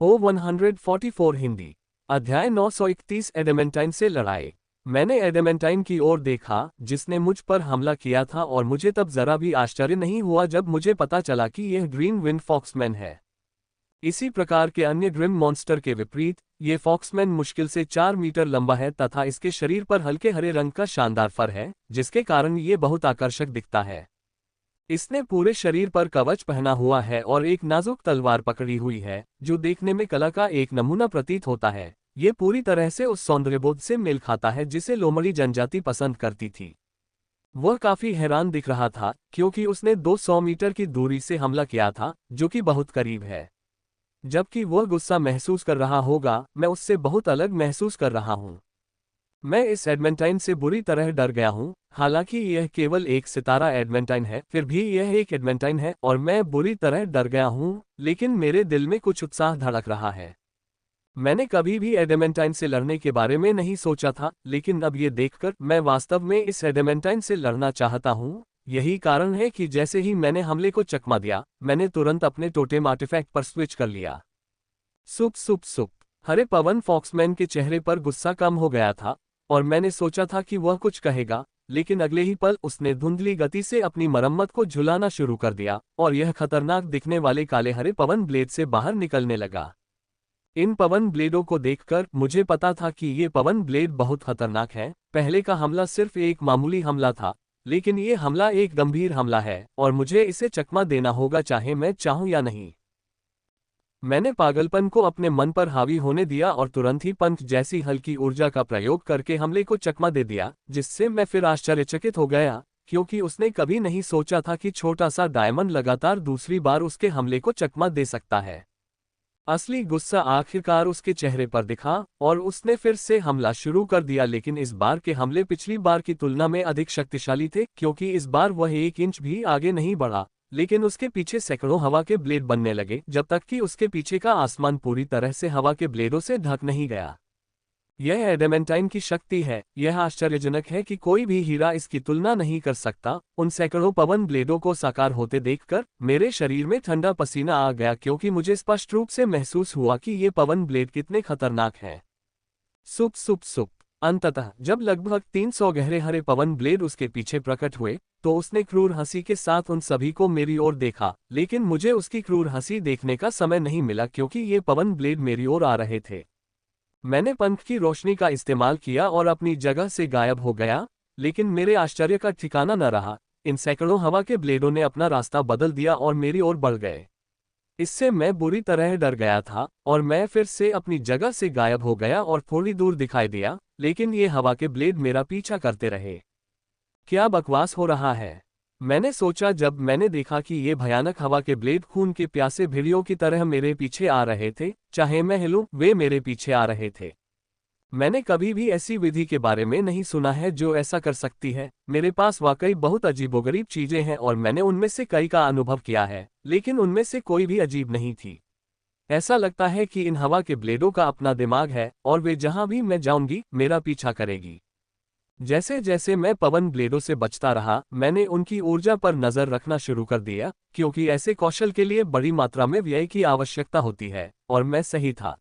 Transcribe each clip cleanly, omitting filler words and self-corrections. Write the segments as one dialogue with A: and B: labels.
A: ओ 144 हिंदी। अध्याय 931 एडेमेंटाइन से लड़ाई। मैंने एडेमेंटाइन की ओर देखा जिसने मुझ पर हमला किया था और मुझे तब जरा भी आश्चर्य नहीं हुआ जब मुझे पता चला कि यह ग्रीन विंड फॉक्समैन है। इसी प्रकार के अन्य ग्रिम मॉन्स्टर के विपरीत ये फॉक्समैन मुश्किल से 4 मीटर लंबा है तथा इसके शरीर पर हल्के हरे रंग का शानदार फर है जिसके कारण ये बहुत आकर्षक दिखता है। इसने पूरे शरीर पर कवच पहना हुआ है और एक नाजुक तलवार पकड़ी हुई है जो देखने में कला का एक नमूना प्रतीत होता है। ये पूरी तरह से उस सौंदर्यबोध से मेल खाता है जिसे लोमड़ी जनजाति पसंद करती थी। वह काफी हैरान दिख रहा था क्योंकि उसने 200 मीटर की दूरी से हमला किया था जो कि बहुत करीब है। जबकि वह गुस्सा महसूस कर रहा होगा, मैं उससे बहुत अलग महसूस कर रहा हूँ। मैं इस एडमेंटाइन से बुरी तरह डर गया हूँ। हालांकि यह केवल एक सितारा एडमेंटाइन है, फिर भी यह एक एडमेंटाइन है और मैं बुरी तरह डर गया हूँ, लेकिन मेरे दिल में कुछ उत्साह धड़क रहा है। मैंने कभी भी एडमेंटाइन से लड़ने के बारे में नहीं सोचा था, लेकिन अब ये देखकर मैं वास्तव में इस एडमेंटाइन से लड़ना चाहता हूँ। यही कारण है कि जैसे ही मैंने हमले को चकमा दिया, मैंने तुरंत अपने टोटेम आर्टिफैक्ट पर स्विच कर लिया। सुप सुप सुप। हरे पवन फॉक्समैन के चेहरे पर गुस्सा कम हो गया था और मैंने सोचा था कि वह कुछ कहेगा, लेकिन अगले ही पल उसने धुंधली गति से अपनी मरम्मत को झुलाना शुरू कर दिया और यह खतरनाक दिखने वाले काले हरे पवन ब्लेड से बाहर निकलने लगा। इन पवन ब्लेडों को देखकर मुझे पता था कि ये पवन ब्लेड बहुत खतरनाक है। पहले का हमला सिर्फ एक मामूली हमला था, लेकिन ये हमला एक गंभीर हमला है और मुझे इसे चकमा देना होगा चाहे मैं चाहूं या नहीं। मैंने पागलपन को अपने मन पर हावी होने दिया और तुरंत ही पंख जैसी हल्की ऊर्जा का प्रयोग करके हमले को चकमा दे दिया, जिससे मैं फिर आश्चर्यचकित हो गया क्योंकि उसने कभी नहीं सोचा था कि छोटा सा डायमंड लगातार दूसरी बार उसके हमले को चकमा दे सकता है। असली गुस्सा आखिरकार उसके चेहरे पर दिखा और उसने फिर से हमला शुरू कर दिया, लेकिन इस बार के हमले पिछली बार की तुलना में अधिक शक्तिशाली थे क्योंकि इस बार वह 1 इंच भी आगे नहीं बढ़ा, लेकिन उसके पीछे सैकड़ों हवा के ब्लेड बनने लगे जब तक कि उसके पीछे का आसमान पूरी तरह से हवा के ब्लेडों से ढक नहीं गया। यह एडेमेंटाइन की शक्ति है। यह आश्चर्यजनक है कि कोई भी हीरा इसकी तुलना नहीं कर सकता। उन सैकड़ों पवन ब्लेडों को साकार होते देखकर मेरे शरीर में ठंडा पसीना आ गया क्योंकि मुझे स्पष्ट रूप से महसूस हुआ कि ये पवन ब्लेड कितने खतरनाक हैं। सुप सुप सुप। अंततः जब लगभग 300 गहरे हरे पवन ब्लेड उसके पीछे प्रकट हुए तो उसने क्रूर हंसी के साथ उन सभी को मेरी ओर देखा, लेकिन मुझे उसकी क्रूर हंसी देखने का समय नहीं मिला क्योंकि ये पवन ब्लेड मेरी ओर आ रहे थे। मैंने पंख की रोशनी का इस्तेमाल किया और अपनी जगह से गायब हो गया, लेकिन मेरे आश्चर्य का ठिकाना न रहा। इन सैकड़ों हवा के ब्लेडों ने अपना रास्ता बदल दिया और मेरी ओर बढ़ गए। इससे मैं बुरी तरह डर गया था और मैं फिर से अपनी जगह से गायब हो गया और थोड़ी दूर दिखाई दिया, लेकिन ये हवा के ब्लेड मेरा पीछा करते रहे। क्या बकवास हो रहा है, मैंने सोचा जब मैंने देखा कि ये भयानक हवा के ब्लेड खून के प्यासे भेड़ियों की तरह मेरे पीछे आ रहे थे। चाहे मैं हिलूं, वे मेरे पीछे आ रहे थे। मैंने कभी भी ऐसी विधि के बारे में नहीं सुना है जो ऐसा कर सकती है। मेरे पास वाकई बहुत अजीबोगरीब चीजें हैं और मैंने उनमें से कई का अनुभव किया है, लेकिन उनमें से कोई भी अजीब नहीं थी। ऐसा लगता है कि इन हवा के ब्लेडों का अपना दिमाग है और वे जहां भी मैं जाऊंगी मेरा पीछा करेगी। जैसे जैसे मैं पवन ब्लेडों से बचता रहा, मैंने उनकी ऊर्जा पर नजर रखना शुरू कर दिया क्योंकि ऐसे कौशल के लिए बड़ी मात्रा में व्यय की आवश्यकता होती है, और मैं सही था।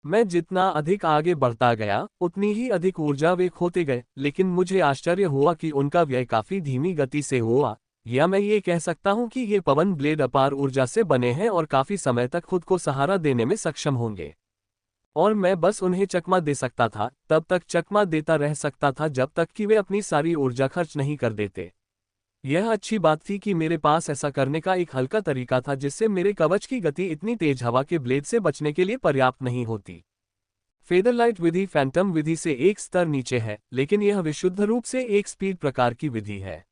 A: मैं जितना अधिक आगे बढ़ता गया उतनी ही अधिक ऊर्जा वे खोते गए, लेकिन मुझे आश्चर्य हुआ कि उनका व्यय काफी धीमी गति से हुआ। या मैं ये कह सकता हूँ कि ये पवन ब्लेड अपार ऊर्जा से बने हैं और काफी समय तक खुद को सहारा देने में सक्षम होंगे, और मैं बस उन्हें चकमा दे सकता था, तब तक चकमा देता रह सकता था जब तक कि वे अपनी सारी ऊर्जा खर्च नहीं कर देते। यह अच्छी बात थी कि मेरे पास ऐसा करने का एक हल्का तरीका था जिससे मेरे कवच की गति इतनी तेज हवा के ब्लेड से बचने के लिए पर्याप्त नहीं होती। फेदरलाइट विधि फैंटम विधि से एक स्तर नीचे है, लेकिन यह विशुद्ध रूप से एक स्पीड प्रकार की विधि है।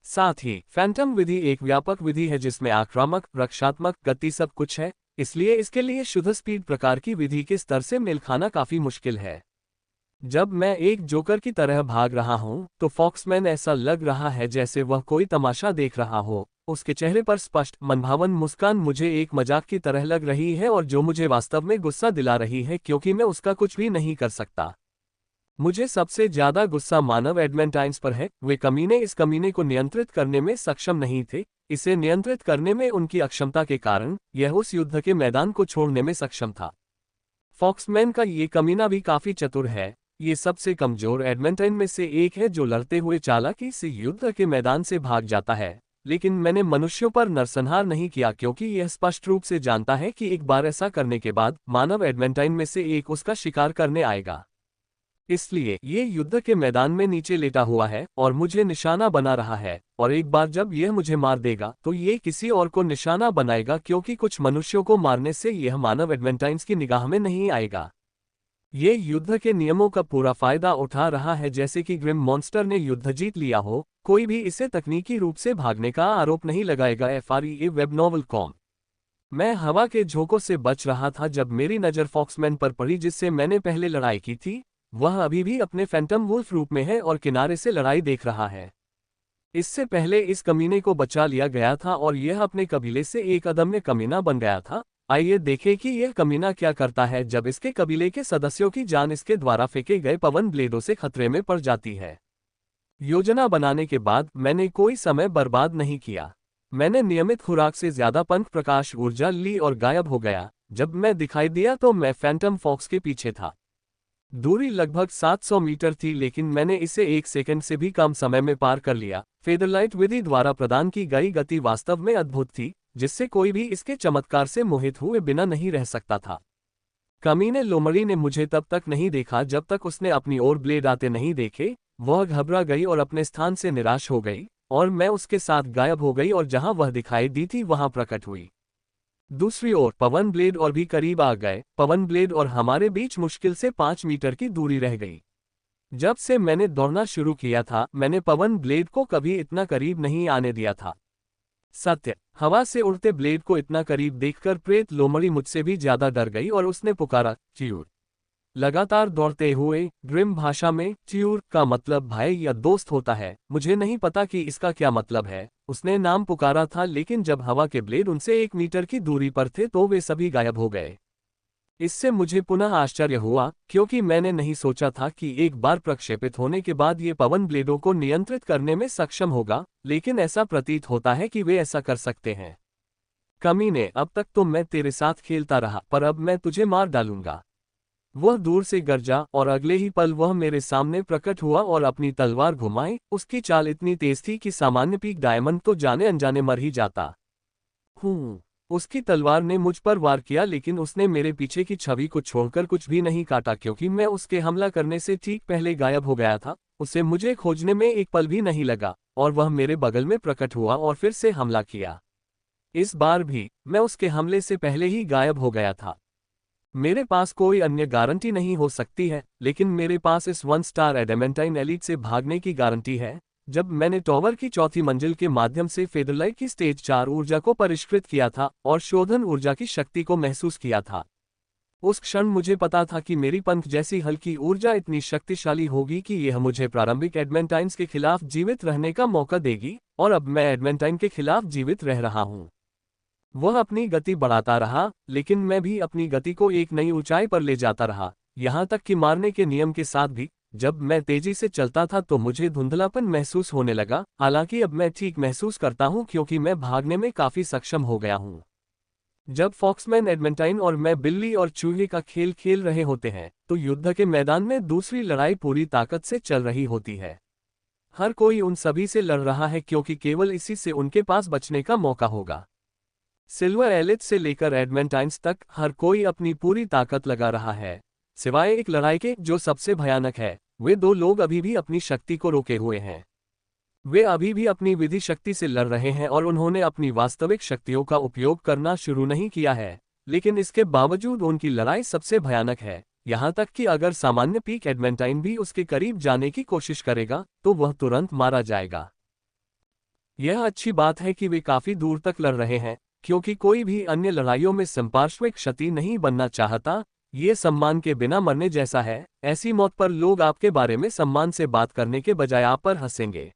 A: साथ ही फैंटम विधि एक व्यापक विधि है जिसमें आक्रामक, रक्षात्मक, गति सब कुछ है, इसलिए इसके लिए शुद्ध स्पीड प्रकार की विधि के स्तर से मेल खाना काफी मुश्किल है। जब मैं एक जोकर की तरह भाग रहा हूं, तो फॉक्समैन ऐसा लग रहा है जैसे वह कोई तमाशा देख रहा हो। उसके चेहरे पर स्पष्ट मनभावन मुस्कान मुझे एक मजाक की तरह लग रही है और जो मुझे वास्तव में गुस्सा दिला रही है क्योंकि मैं उसका कुछ भी नहीं कर सकता। मुझे सबसे ज्यादा गुस्सा मानव एडमेंटाइन्स पर है। वे कमीने इस कमीने को नियंत्रित करने में सक्षम नहीं थे। इसे नियंत्रित करने में उनकी अक्षमता के कारण यह उस युद्ध के मैदान को छोड़ने में सक्षम था। फॉक्समैन का ये कमीना भी काफी चतुर है। ये सबसे कमजोर एडमेंटाइन में से एक है जो लड़ते हुए चालाकी से युद्ध के मैदान से भाग जाता है। लेकिन मैंने मनुष्यों पर नरसंहार नहीं किया क्योंकि यह स्पष्ट रूप से जानता है कि एक बार ऐसा करने के बाद मानव एडमेंटाइन में से एक उसका शिकार करने आएगा। इसलिए ये युद्ध के मैदान में नीचे लेटा हुआ है और मुझे निशाना बना रहा है, और एक बार जब यह मुझे मार देगा तो ये किसी और को निशाना बनाएगा क्योंकि कुछ मनुष्यों को मारने से यह मानव एडमेंटाइन्स की निगाह में नहीं आएगा। ये युद्ध के नियमों का पूरा फायदा उठा रहा है, जैसे कि ग्रिम मॉन्स्टर ने युद्ध जीत लिया हो। कोई भी इसे तकनीकी रूप से भागने का आरोप नहीं लगाएगा। FREA web novel com. मैं हवा के झोंकों से बच रहा था जब मेरी नज़र फॉक्समैन पर पड़ी जिससे मैंने पहले लड़ाई की थी। वह अभी भी अपने फैंटम वुल्फ रूप में है और किनारे से लड़ाई देख रहा है। इससे पहले इस कमीने को बचा लिया गया था और यह अपने कबीले से एक अदम्य कमीना बन गया था। आइए देखें कि यह कमीना क्या करता है जब इसके कबीले के सदस्यों की जान इसके द्वारा फेंके गए पवन ब्लेडों से खतरे में पड़ जाती है। योजना बनाने के बाद मैंने कोई समय बर्बाद नहीं किया। मैंने नियमित खुराक से ज्यादा पंख प्रकाश ऊर्जा ली और गायब हो गया। जब मैं दिखाई दिया तो मैं फैंटम फॉक्स के पीछे था। दूरी लगभग 700 मीटर थी, लेकिन मैंने इसे 1 सेकंड से भी कम समय में पार कर लिया। फेदरलाइट विधि द्वारा प्रदान की गई गति वास्तव में अद्भुत थी, जिससे कोई भी इसके चमत्कार से मोहित हुए बिना नहीं रह सकता था। कमीने लोमड़ी ने मुझे तब तक नहीं देखा जब तक उसने अपनी ओर ब्लेड आते नहीं देखे। वह घबरा गई और अपने स्थान से निराश हो गई, और मैं उसके साथ गायब हो गई और जहां वह दिखाई दी थी वहां प्रकट हुई। दूसरी ओर पवन ब्लेड और भी करीब आ गए। पवन ब्लेड और हमारे बीच मुश्किल से 5 मीटर की दूरी रह गई। जब से मैंने दौड़ना शुरू किया था मैंने पवन ब्लेड को कभी इतना करीब नहीं आने दिया था। सत्य, हवा से उड़ते ब्लेड को इतना करीब देखकर प्रेत लोमड़ी मुझसे भी ज्यादा डर गई और उसने पुकारा, च्यूर। लगातार दौड़ते हुए, ग्रिम भाषा में च्यूर का मतलब भाई या दोस्त होता है। मुझे नहीं पता कि इसका क्या मतलब है। उसने नाम पुकारा था, लेकिन जब हवा के ब्लेड उनसे 1 मीटर की दूरी पर थे तो वे सभी गायब हो गए। इससे मुझे पुनः आश्चर्य हुआ, क्योंकि मैंने नहीं सोचा था कि एक बार प्रक्षेपित होने के बाद ये पवन ब्लेडों को नियंत्रित करने में सक्षम होगा, लेकिन ऐसा प्रतीत होता है कि वे ऐसा कर सकते हैं। कमीने, अब तक तो मैं तेरे साथ खेलता रहा, पर अब मैं तुझे मार डालूंगा। वह दूर से गरजा और अगले ही पल वह मेरे सामने प्रकट हुआ और अपनी तलवार घुमाई। उसकी चाल इतनी तेज थी कि सामान्य पीक डायमंड तो जाने अनजाने मर ही जाता। उसकी तलवार ने मुझ पर वार किया, लेकिन उसने मेरे पीछे की छवि को छोड़कर कुछ भी नहीं काटा, क्योंकि मैं उसके हमला करने से ठीक पहले गायब हो गया था। उसे मुझे खोजने में एक पल भी नहीं लगा, और वह मेरे बगल में प्रकट हुआ और फिर से हमला किया। इस बार भी मैं उसके हमले से पहले ही गायब हो गया था। मेरे पास कोई अन्य गारंटी नहीं हो सकती है, लेकिन मेरे पास इस 1 स्टार एडेमेंटाइन एलीट से भागने की गारंटी है। जब मैंने टॉवर की 4थी मंजिल के माध्यम से फेदरलाइट की स्टेज 4 ऊर्जा को परिष्कृत किया था और शोधन ऊर्जा की शक्ति को महसूस किया था, उस क्षण मुझे पता था कि मेरी पंख जैसी हल्की ऊर्जा इतनी शक्तिशाली होगी कि यह मुझे प्रारंभिक एडमेंटाइन्स के खिलाफ जीवित रहने का मौका देगी। और अब मैं एडमेंटाइन के खिलाफ जीवित रह रहा हूं। वह अपनी गति बढ़ाता रहा, लेकिन मैं भी अपनी गति को एक नई ऊंचाई पर ले जाता रहा, यहां तक कि मारने के नियम के साथ भी। जब मैं तेजी से चलता था तो मुझे धुंधलापन महसूस होने लगा, हालांकि अब मैं ठीक महसूस करता हूं क्योंकि मैं भागने में काफी सक्षम हो गया हूं। जब फॉक्समैन एडमेंटाइन और मैं बिल्ली और चूहे का खेल खेल रहे होते हैं तो युद्ध के मैदान में दूसरी लड़ाई पूरी ताकत से चल रही होती है। हर कोई उन सभी से लड़ रहा है क्योंकि केवल इसी से उनके पास बचने का मौका होगा। सिल्वर एलिट से लेकर एडमेंटाइन्स तक हर कोई अपनी पूरी ताकत लगा रहा है, सिवाय एक लड़ाई के जो सबसे भयानक है। वे 2 लोग अभी भी अपनी शक्ति को रोके हुए हैं। वे अभी भी अपनी विधि शक्ति से लड़ रहे हैं और उन्होंने अपनी वास्तविक शक्तियों का उपयोग करना शुरू नहीं किया है, लेकिन इसके बावजूद उनकी लड़ाई सबसे भयानक है। यहां तक कि अगर सामान्य पीक एडमेंटाइन भी उसके करीब जाने की कोशिश करेगा तो वह तुरंत मारा जाएगा। यह अच्छी बात है कि वे काफी दूर तक लड़ रहे हैं, क्योंकि कोई भी अन्य लड़ाइयों में संपार्श्विक क्षति नहीं बनना चाहता। ये सम्मान के बिना मरने जैसा है। ऐसी मौत पर लोग आपके बारे में सम्मान से बात करने के बजाय आप पर हंसेंगे।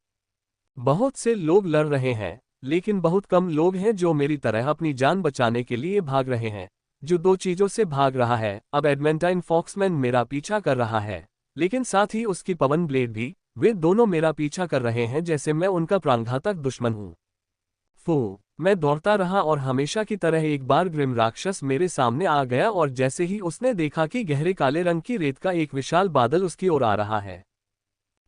A: बहुत से लोग लड़ रहे हैं, लेकिन बहुत कम लोग हैं जो मेरी तरह अपनी जान बचाने के लिए भाग रहे हैं। जो 2 चीजों से भाग रहा है। अब एडमेंटाइन फॉक्समैन मेरा पीछा कर रहा है। लेकिन साथ ही उसकी पवन ब्लेड भी। वे दोनों मेरा पीछा कर रहे हैं जैसे मैं उनका प्राणघातक दुश्मन हूं। फू। मैं दौड़ता रहा और हमेशा की तरह एक बार ग्रिम राक्षस मेरे सामने आ गया और जैसे ही उसने देखा कि गहरे काले रंग की रेत का एक विशाल बादल उसकी ओर आ रहा है,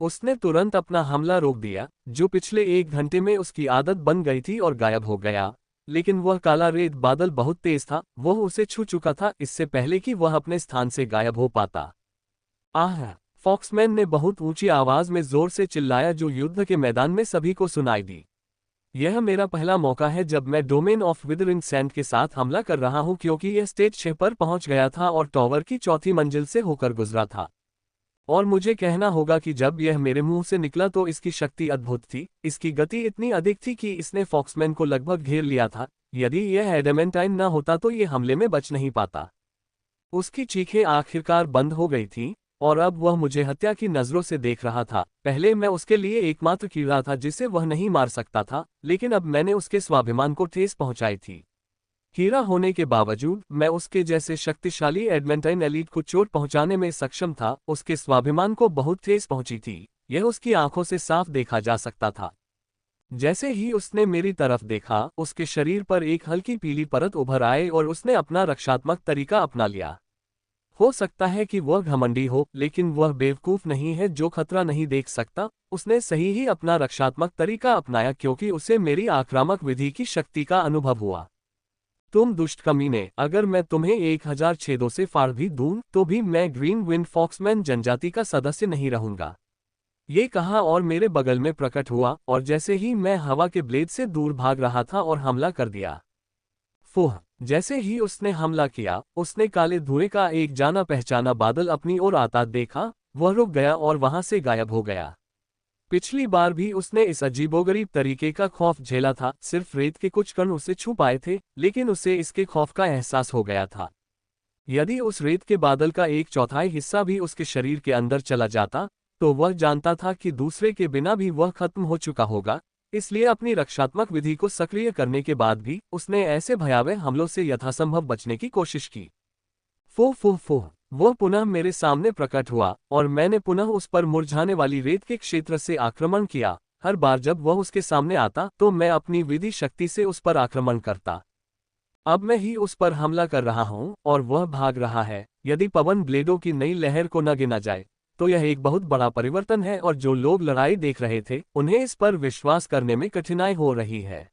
A: उसने तुरंत अपना हमला रोक दिया, जो पिछले 1 घंटे में उसकी आदत बन गई थी, और गायब हो गया। लेकिन वह काला रेत बादल बहुत तेज था, वह उसे छू चुका था इससे पहले कि वह अपने स्थान से गायब हो पाता। आह! फॉक्समैन ने बहुत ऊंची आवाज में जोर से चिल्लाया जो युद्ध के मैदान में सभी को सुनाई दी। यह मेरा पहला मौका है जब मैं डोमेन ऑफ विदरिंग सैंड के साथ हमला कर रहा हूं क्योंकि यह स्टेज 6 पर पहुंच गया था और टॉवर की चौथी मंजिल से होकर गुजरा था। और मुझे कहना होगा कि जब यह मेरे मुंह से निकला तो इसकी शक्ति अद्भुत थी, इसकी गति इतनी अधिक थी कि इसने फॉक्समैन को लगभग घेर लिया था। यदि यह एडमेंटाइन न होता तो यह हमले में बच नहीं पाता। उसकी चीखें आखिरकार बंद हो गई थीं, और अब वह मुझे हत्या की नजरों से देख रहा था। पहले मैं उसके लिए एकमात्र कीड़ा था जिसे वह नहीं मार सकता था, लेकिन अब मैंने उसके स्वाभिमान को ठेस पहुंचाई थी। कीड़ा होने के बावजूद मैं उसके जैसे शक्तिशाली एडमेंटाइन एलीट को चोट पहुंचाने में सक्षम था। उसके स्वाभिमान को बहुत ठेस पहुंची थी, यह उसकी आंखों से साफ देखा जा सकता था। जैसे ही उसने मेरी तरफ देखा, उसके शरीर पर एक हल्की पीली परत उभर आए और उसने अपना रक्षात्मक तरीका अपना लिया। हो सकता है कि वह घमंडी हो, लेकिन वह बेवकूफ नहीं है जो खतरा नहीं देख सकता। उसने सही ही अपना रक्षात्मक तरीका अपनाया क्योंकि उसे मेरी आक्रामक विधि की शक्ति का अनुभव हुआ। तुम दुष्ट कमीने, अगर मैं तुम्हें 1000 छेदों से फाड़ भी दूं तो भी मैं ग्रीन विंड फॉक्समैन जनजाति का सदस्य नहीं रहूंगा। ये कहा और मेरे बगल में प्रकट हुआ, और जैसे ही मैं हवा के ब्लेड से दूर भाग रहा था और हमला कर दिया। फुह! जैसे ही उसने हमला किया, उसने काले धुएं का एक जाना पहचाना बादल अपनी ओर आता देखा। वह रुक गया और वहां से गायब हो गया। पिछली बार भी उसने इस अजीबोगरीब तरीके का खौफ झेला था, सिर्फ रेत के कुछ कण उसे छू पाए थे, लेकिन उसे इसके खौफ का एहसास हो गया था। यदि उस रेत के बादल का 1/4 हिस्सा भी उसके शरीर के अंदर चला जाता, तो वह जानता था कि दूसरे के बिना भी वह खत्म हो चुका होगा। इसलिए अपनी रक्षात्मक विधि को सक्रिय करने के बाद भी उसने ऐसे भयावह हमलों से यथासंभव बचने की कोशिश की। फो फो फो! वह पुनः मेरे सामने प्रकट हुआ, और मैंने पुनः उस पर मुरझाने वाली रेत के क्षेत्र से आक्रमण किया। हर बार जब वह उसके सामने आता तो मैं अपनी विधि शक्ति से उस पर आक्रमण करता। अब मैं ही उस पर हमला कर रहा हूं और वह भाग रहा है। यदि पवन ब्लेडों की नई लहर को न गिना जाए तो यह एक बहुत बड़ा परिवर्तन है, और जो लोग लड़ाई देख रहे थे उन्हें इस पर विश्वास करने में कठिनाई हो रही है।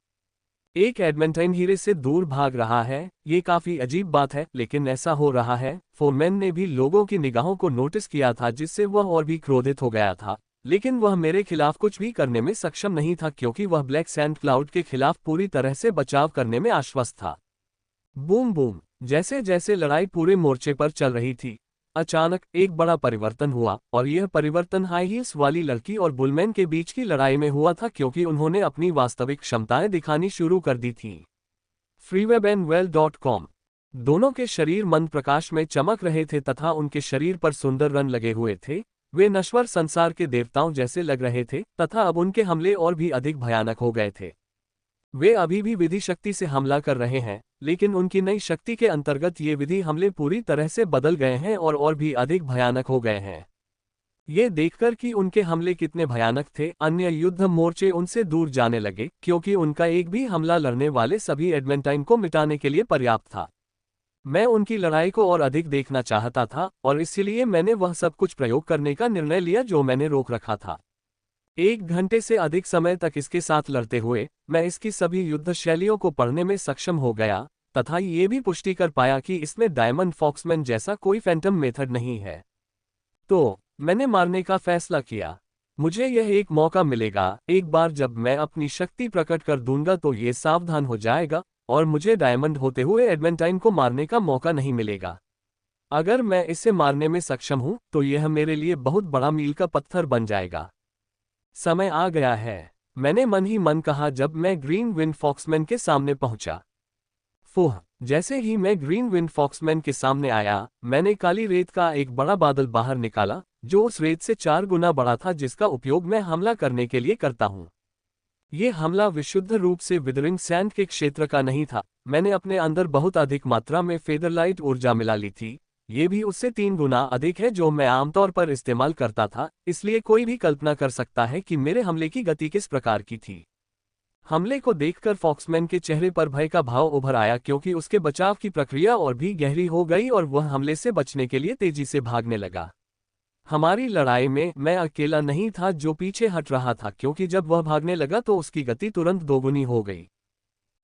A: एक एडमेंटाइन हीरे से दूर भाग रहा है, ये काफी अजीब बात है, लेकिन ऐसा हो रहा है। फोरमैन ने भी लोगों की निगाहों को नोटिस किया था, जिससे वह और भी क्रोधित हो गया था, लेकिन वह मेरे खिलाफ कुछ भी करने में सक्षम नहीं था क्योंकि वह ब्लैक सैंड क्लाउड के खिलाफ पूरी तरह से बचाव करने में आश्वस्त था। Boom boom! जैसे जैसे लड़ाई पूरे मोर्चे पर चल रही थी, अचानक एक बड़ा परिवर्तन हुआ, और यह परिवर्तन हाई हील्स वाली लड़की और बुलमैन के बीच की लड़ाई में हुआ था क्योंकि उन्होंने अपनी वास्तविक क्षमताएं दिखानी शुरू कर दी थीं। freewebandwell.com। दोनों के शरीर मंद प्रकाश में चमक रहे थे तथा उनके शरीर पर सुंदर रंग लगे हुए थे। वे नश्वर संसार के देवताओं जैसे लग रहे थे तथा अब उनके हमले और भी अधिक भयानक हो गए थे। वे अभी भी विधि शक्ति से हमला कर रहे हैं, लेकिन उनकी नई शक्ति के अंतर्गत ये विधि हमले पूरी तरह से बदल गए हैं और भी अधिक भयानक हो गए हैं। ये देखकर कि उनके हमले कितने भयानक थे, अन्य युद्ध मोर्चे उनसे दूर जाने लगे क्योंकि उनका एक भी हमला लड़ने वाले सभी एडमेंटाइन को मिटाने के लिए पर्याप्त था। मैं उनकी लड़ाई को और अधिक देखना चाहता था, और इसलिए मैंने वह सब कुछ प्रयोग करने का निर्णय लिया जो मैंने रोक रखा था। 1 घंटे से अधिक समय तक इसके साथ लड़ते हुए मैं इसकी सभी युद्ध शैलियों को पढ़ने में सक्षम हो गया तथा ये भी पुष्टि कर पाया कि इसमें डायमंड फॉक्समैन जैसा कोई फैंटम मेथड नहीं है। तो मैंने मारने का फैसला किया। मुझे यह एक मौका मिलेगा, एक बार जब मैं अपनी शक्ति प्रकट कर दूंगा तो ये सावधान हो जाएगा और मुझे डायमंड होते हुए एडमेंटाइन को मारने का मौका नहीं मिलेगा। अगर मैं इसे मारने में सक्षम हूं तो यह मेरे लिए बहुत बड़ा मील का पत्थर बन जाएगा। समय आ गया है, मैंने मन ही मन कहा जब मैं ग्रीन विंड फॉक्समैन के सामने पहुंचा। फुह! जैसे ही मैं ग्रीन विंड फॉक्समैन के सामने आया, मैंने काली रेत का एक बड़ा बादल बाहर निकाला जो उस रेत से 4 गुना बड़ा था जिसका उपयोग मैं हमला करने के लिए करता हूं। ये हमला विशुद्ध रूप से विदरिंग सैंड के क्षेत्र का नहीं था। मैंने अपने अंदर बहुत अधिक मात्रा में फेदरलाइट ऊर्जा मिला ली थी, ये भी उससे 3 गुना अधिक है जो मैं आमतौर पर इस्तेमाल करता था, इसलिए कोई भी कल्पना कर सकता है कि मेरे हमले की गति किस प्रकार की थी। हमले को देखकर फॉक्समैन के चेहरे पर भय का भाव उभर आया क्योंकि उसके बचाव की प्रक्रिया और भी गहरी हो गई और वह हमले से बचने के लिए तेजी से भागने लगा। हमारी लड़ाई में मैं अकेला नहीं था जो पीछे हट रहा था, क्योंकि जब वह भागने लगा तो उसकी गति तुरंत दोगुनी हो गई।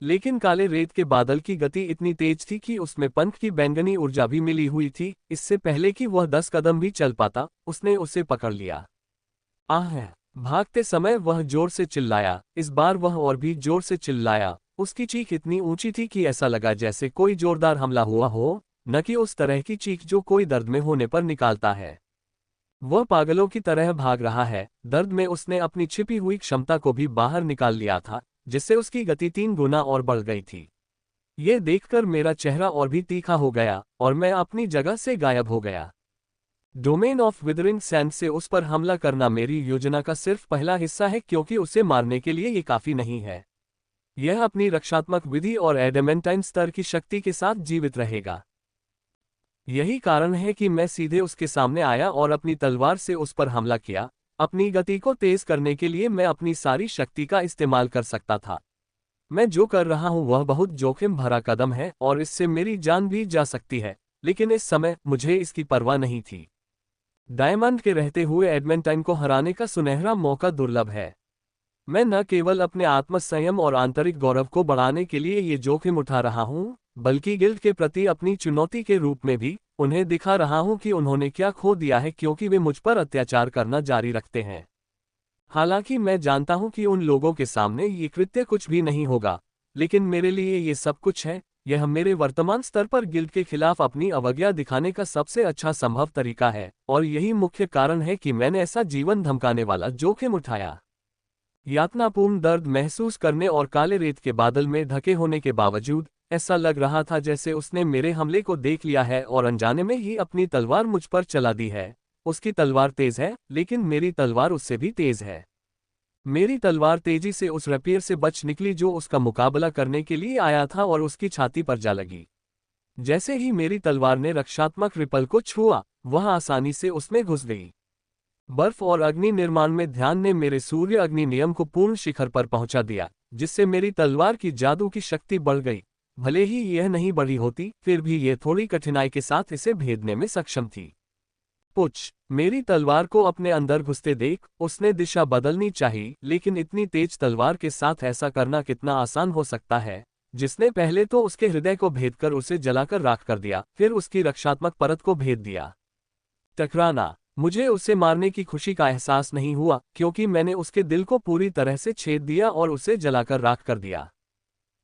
A: लेकिन काले रेत के बादल की गति इतनी तेज थी कि उसमें पंख की बैंगनी ऊर्जा भी मिली हुई थी। इससे पहले कि वह 10 कदम भी चल पाता, उसने उसे पकड़ लिया। आह! भागते समय वह जोर से चिल्लाया। इस बार वह और भी जोर से चिल्लाया। उसकी चीख इतनी ऊंची थी कि ऐसा लगा जैसे कोई जोरदार हमला हुआ हो, न कि उस तरह की चीख जो कोई दर्द में होने पर निकालता है। वह पागलों की तरह भाग रहा है। दर्द में उसने अपनी छिपी हुई क्षमता को भी बाहर निकाल लिया था, जिससे उसकी गति 3 गुना और बढ़ गई थी। ये देखकर मेरा चेहरा और भी तीखा हो गया और मैं अपनी जगह से गायब हो गया। डोमेन ऑफ विदरिंग सैंड से उस पर हमला करना मेरी योजना का सिर्फ पहला हिस्सा है, क्योंकि उसे मारने के लिए ये काफी नहीं है। यह अपनी रक्षात्मक विधि और एडेमेंटाइन स्तर की शक्ति के साथ जीवित रहेगा। यही कारण है कि मैं सीधे उसके सामने आया और अपनी तलवार से उस पर हमला किया। अपनी गति को तेज करने के लिए मैं अपनी सारी शक्ति का इस्तेमाल कर सकता था। मैं जो कर रहा हूं वह बहुत जोखिम भरा कदम है और इससे मेरी जान भी जा सकती है, लेकिन इस समय मुझे इसकी परवाह नहीं थी। डायमंड के रहते हुए एडमेंटाइन को हराने का सुनहरा मौका दुर्लभ है। मैं न केवल अपने आत्मसंयम और आंतरिक गौरव को बढ़ाने के लिए ये जोखिम उठा रहा हूं, बल्कि गिल्ड के प्रति अपनी चुनौती के रूप में भी उन्हें दिखा रहा हूं कि उन्होंने क्या खो दिया है, क्योंकि वे मुझ पर अत्याचार करना जारी रखते हैं। हालांकि मैं जानता हूं कि उन लोगों के सामने ये कृत्य कुछ भी नहीं होगा, लेकिन मेरे लिए ये सब कुछ है। यह मेरे वर्तमान स्तर पर गिल्ड के खिलाफ अपनी अवज्ञा दिखाने का सबसे अच्छा संभव तरीका है, और यही मुख्य कारण है कि मैंने ऐसा जीवन धमकाने वाला जोखिम उठाया। यातनापूर्ण दर्द महसूस करने और काले रेत के बादल में ढके होने के बावजूद ऐसा लग रहा था जैसे उसने मेरे हमले को देख लिया है और अनजाने में ही अपनी तलवार मुझ पर चला दी है। उसकी तलवार तेज है, लेकिन मेरी तलवार उससे भी तेज है। मेरी तलवार तेजी से उस रैपियर से बच निकली जो उसका मुकाबला करने के लिए आया था और उसकी छाती पर जा लगी। जैसे ही मेरी तलवार ने रक्षात्मक रिपल को छुआ, वह आसानी से उसमें घुस गई। बर्फ और अग्नि निर्माण में ध्यान ने मेरे सूर्य अग्नि नियम को पूर्ण शिखर पर पहुंचा दिया, जिससे मेरी तलवार की जादू की शक्ति बढ़ गई। भले ही यह नहीं बढ़ी होती, फिर भी यह थोड़ी कठिनाई के साथ इसे भेदने में सक्षम थी। पुछ! मेरी तलवार को अपने अंदर घुसते देख उसने दिशा बदलनी चाहिए, लेकिन इतनी तेज तलवार के साथ ऐसा करना कितना आसान हो सकता है, जिसने पहले तो उसके हृदय को भेदकर उसे जलाकर राख कर दिया, फिर उसकी रक्षात्मक परत को भेद दिया। टकराना! मुझे उसे मारने की खुशी का एहसास नहीं हुआ, क्योंकि मैंने उसके दिल को पूरी तरह से छेद दिया और उसे जलाकर राख कर दिया।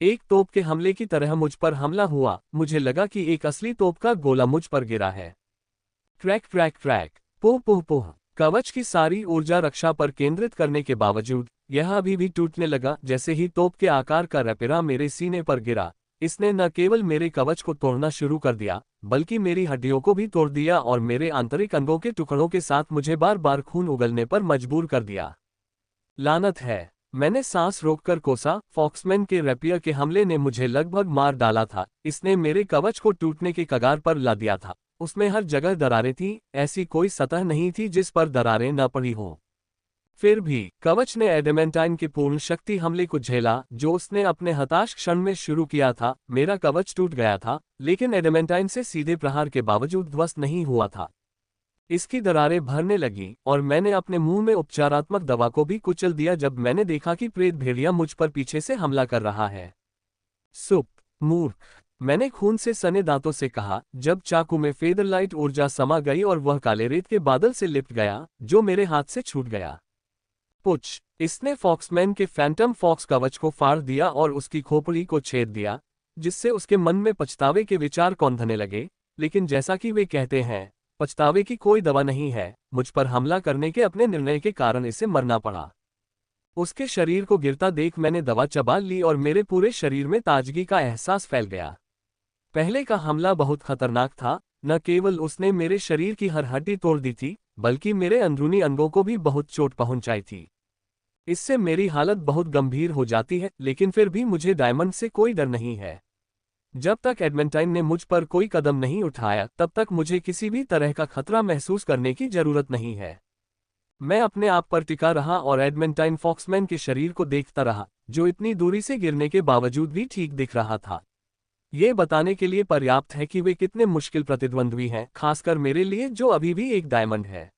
A: एक तोप के हमले की तरह मुझ पर हमला हुआ। मुझे लगा कि एक असली तोप का गोला मुझ पर गिरा है। क्रैक क्रैक क्रैक, पोह पोह पोह। कवच की सारी ऊर्जा रक्षा पर केंद्रित करने के बावजूद यह अभी भी टूटने लगा। जैसे ही तोप के आकार का रैपिरा मेरे सीने पर गिरा, इसने न केवल मेरे कवच को तोड़ना शुरू कर दिया, बल्कि मेरी हड्डियों को भी तोड़ दिया और मेरे आंतरिक अंगों के टुकड़ों के साथ मुझे बार बार खून उगलने पर मजबूर कर दिया। लानत है! मैंने सांस रोककर कोसा। फॉक्समैन के रैपियर के हमले ने मुझे लगभग मार डाला था। इसने मेरे कवच को टूटने के कगार पर ला दिया था। उसमें हर जगह दरारें थीं, ऐसी कोई सतह नहीं थी जिस पर दरारें न पड़ी हों। फिर भी कवच ने एडेमेंटाइन के पूर्ण शक्ति हमले को झेला, जो उसने अपने हताश क्षण में शुरू किया था। मेरा कवच टूट गया था, लेकिन एडेमेंटाइन से सीधे प्रहार के बावजूद ध्वस्त नहीं हुआ था। इसकी दरारें भरने लगी और मैंने अपने मुंह में उपचारात्मक दवा को भी कुचल दिया जब मैंने देखा कि प्रेत भेड़िया मुझ पर पीछे से हमला कर रहा है। सुप! मूर्ख! मैंने खून से सने दांतों से कहा, जब चाकू में फेदरलाइट ऊर्जा समा गई और वह काले रेत के बादल से लिपट गया, जो मेरे हाथ से छूट गया। पुछ! इसने फॉक्समैन के फैंटम फॉक्स कवच को फाड़ दिया और उसकी खोपड़ी को छेद दिया, जिससे उसके मन में पछतावे के विचार कौंधने लगे। लेकिन जैसा कि वे कहते हैं, पछतावे की कोई दवा नहीं है। मुझ पर हमला करने के अपने निर्णय के कारण इसे मरना पड़ा। उसके शरीर को गिरता देख मैंने दवा चबा ली और मेरे पूरे शरीर में ताजगी का एहसास फैल गया। पहले का हमला बहुत खतरनाक था। न केवल उसने मेरे शरीर की हर हड्डी तोड़ दी थी, बल्कि मेरे अंदरूनी अंगों को भी बहुत चोट पहुंचाई थी। इससे मेरी हालत बहुत गंभीर हो जाती है, लेकिन फिर भी मुझे डायमंड से कोई डर नहीं है। जब तक एडमेंटाइन ने मुझ पर कोई कदम नहीं उठाया तब तक मुझे किसी भी तरह का खतरा महसूस करने की जरूरत नहीं है। मैं अपने आप पर टिका रहा और एडमेंटाइन फॉक्समैन के शरीर को देखता रहा, जो इतनी दूरी से गिरने के बावजूद भी ठीक दिख रहा था। ये बताने के लिए पर्याप्त है कि वे कितने मुश्किल प्रतिद्वंद्वी हैं, खासकर मेरे लिए जो अभी भी एक डायमंड है।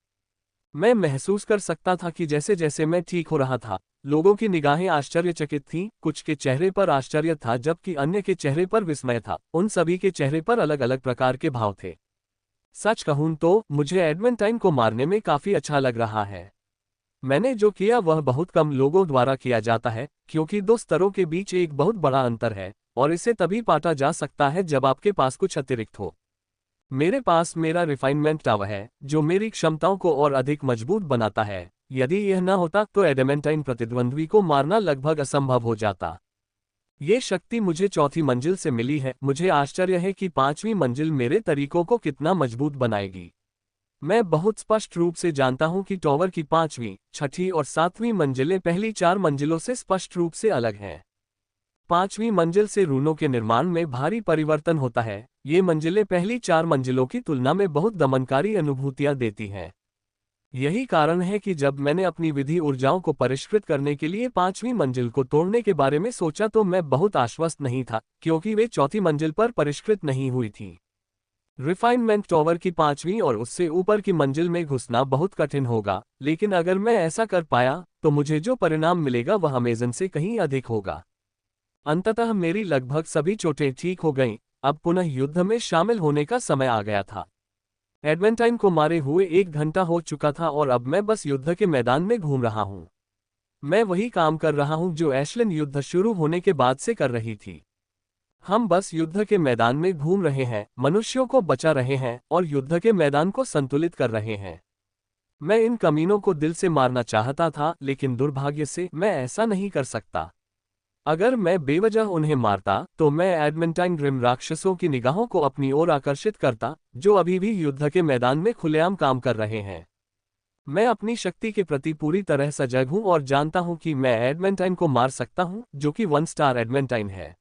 A: मैं महसूस कर सकता था कि जैसे जैसे मैं ठीक हो रहा था, लोगों की निगाहें आश्चर्यचकित थीं, कुछ के चेहरे पर आश्चर्य था जबकि अन्य के चेहरे पर विस्मय था। उन सभी के चेहरे पर अलग अलग प्रकार के भाव थे। सच कहूं तो मुझे एडमेंटाइन को मारने में काफी अच्छा लग रहा है। मैंने जो किया वह बहुत कम लोगों द्वारा किया जाता है, क्योंकि दो स्तरों के बीच एक बहुत बड़ा अंतर है और इसे तभी पाटा जा सकता है जब आपके पास कुछ अतिरिक्त हो। मेरे पास मेरा रिफाइनमेंट टावर है, जो मेरी क्षमताओं को और अधिक मजबूत बनाता है। यदि यह न होता तो एडमेंटाइन प्रतिद्वंद्वी को मारना लगभग असंभव हो जाता। ये शक्ति मुझे चौथी मंजिल से मिली है। मुझे आश्चर्य है कि पांचवी मंजिल मेरे तरीकों को कितना मजबूत बनाएगी। मैं बहुत स्पष्ट रूप से जानता हूं कि टावर की पांचवी, छठी और सातवीं मंजिलें पहली चार मंजिलों से स्पष्ट रूप से अलग हैं। पांचवी मंजिल से रूनों के निर्माण में भारी परिवर्तन होता है। ये मंजिलें पहली चार मंजिलों की तुलना में बहुत दमनकारी अनुभूतियां देती हैं। यही कारण है कि जब मैंने अपनी विधि ऊर्जाओं को परिष्कृत करने के लिए पांचवी मंजिल को तोड़ने के बारे में सोचा तो मैं बहुत आश्वस्त नहीं था, क्योंकि वे चौथी मंजिल पर परिष्कृत नहीं हुई थी। रिफाइनमेंट टावर की पांचवी और उससे ऊपर की मंजिल में घुसना बहुत कठिन होगा, लेकिन अगर मैं ऐसा कर पाया तो मुझे जो परिणाम मिलेगा वह अमेज़न से कहीं अधिक होगा। अंततः मेरी लगभग सभी चोटें ठीक हो गईं। अब पुनः युद्ध में शामिल होने का समय आ गया था। एडवेंटाइन को मारे हुए 1 घंटा हो चुका था और अब मैं बस युद्ध के मैदान में घूम रहा हूं। मैं वही काम कर रहा हूं जो एशलिन युद्ध शुरू होने के बाद से कर रही थी। हम बस युद्ध के मैदान में घूम रहे हैं, मनुष्यों को बचा रहे हैं और युद्ध के मैदान को संतुलित कर रहे हैं। मैं इन कमीनों को दिल से मारना चाहता था, लेकिन दुर्भाग्य से मैं ऐसा नहीं कर सकता। अगर मैं बेवजह उन्हें मारता तो मैं एडमेंटाइन ग्रिम राक्षसों की निगाहों को अपनी ओर आकर्षित करता, जो अभी भी युद्ध के मैदान में खुलेआम काम कर रहे हैं। मैं अपनी शक्ति के प्रति पूरी तरह सजग हूं और जानता हूं कि मैं एडमेंटाइन को मार सकता हूं, जो कि 1 स्टार एडमेंटाइन है।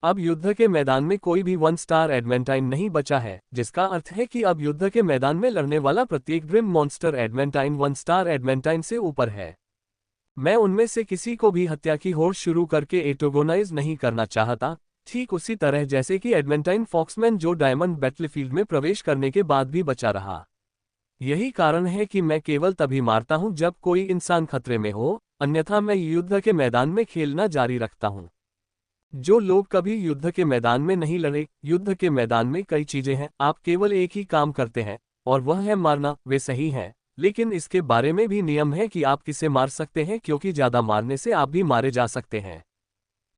A: अब युद्ध के मैदान में कोई भी 1 स्टार एडमेंटाइन नहीं बचा है, जिसका अर्थ है कि अब युद्ध के मैदान में लड़ने वाला प्रत्येक ग्रिम मॉन्स्टर एडमेंटाइन 1 स्टार एडमेंटाइन से ऊपर है। मैं उनमें से किसी को भी हत्या की होड़ शुरू करके एंटागोनाइज नहीं करना चाहता, ठीक उसी तरह जैसे कि एडमेंटाइन फॉक्समैन, जो डायमंड बैटलफील्ड में प्रवेश करने के बाद भी बचा रहा। यही कारण है कि मैं केवल तभी मारता हूं जब कोई इंसान खतरे में हो, अन्यथा मैं युद्ध के मैदान में खेलना जारी रखता हूं। जो लोग कभी युद्ध के मैदान में नहीं लड़े, युद्ध के मैदान में कई चीजें हैं, आप केवल एक ही काम करते हैं और वह है मारना। वे सही हैं, लेकिन इसके बारे में भी नियम है कि आप किसे मार सकते हैं, क्योंकि ज्यादा मारने से आप भी मारे जा सकते हैं।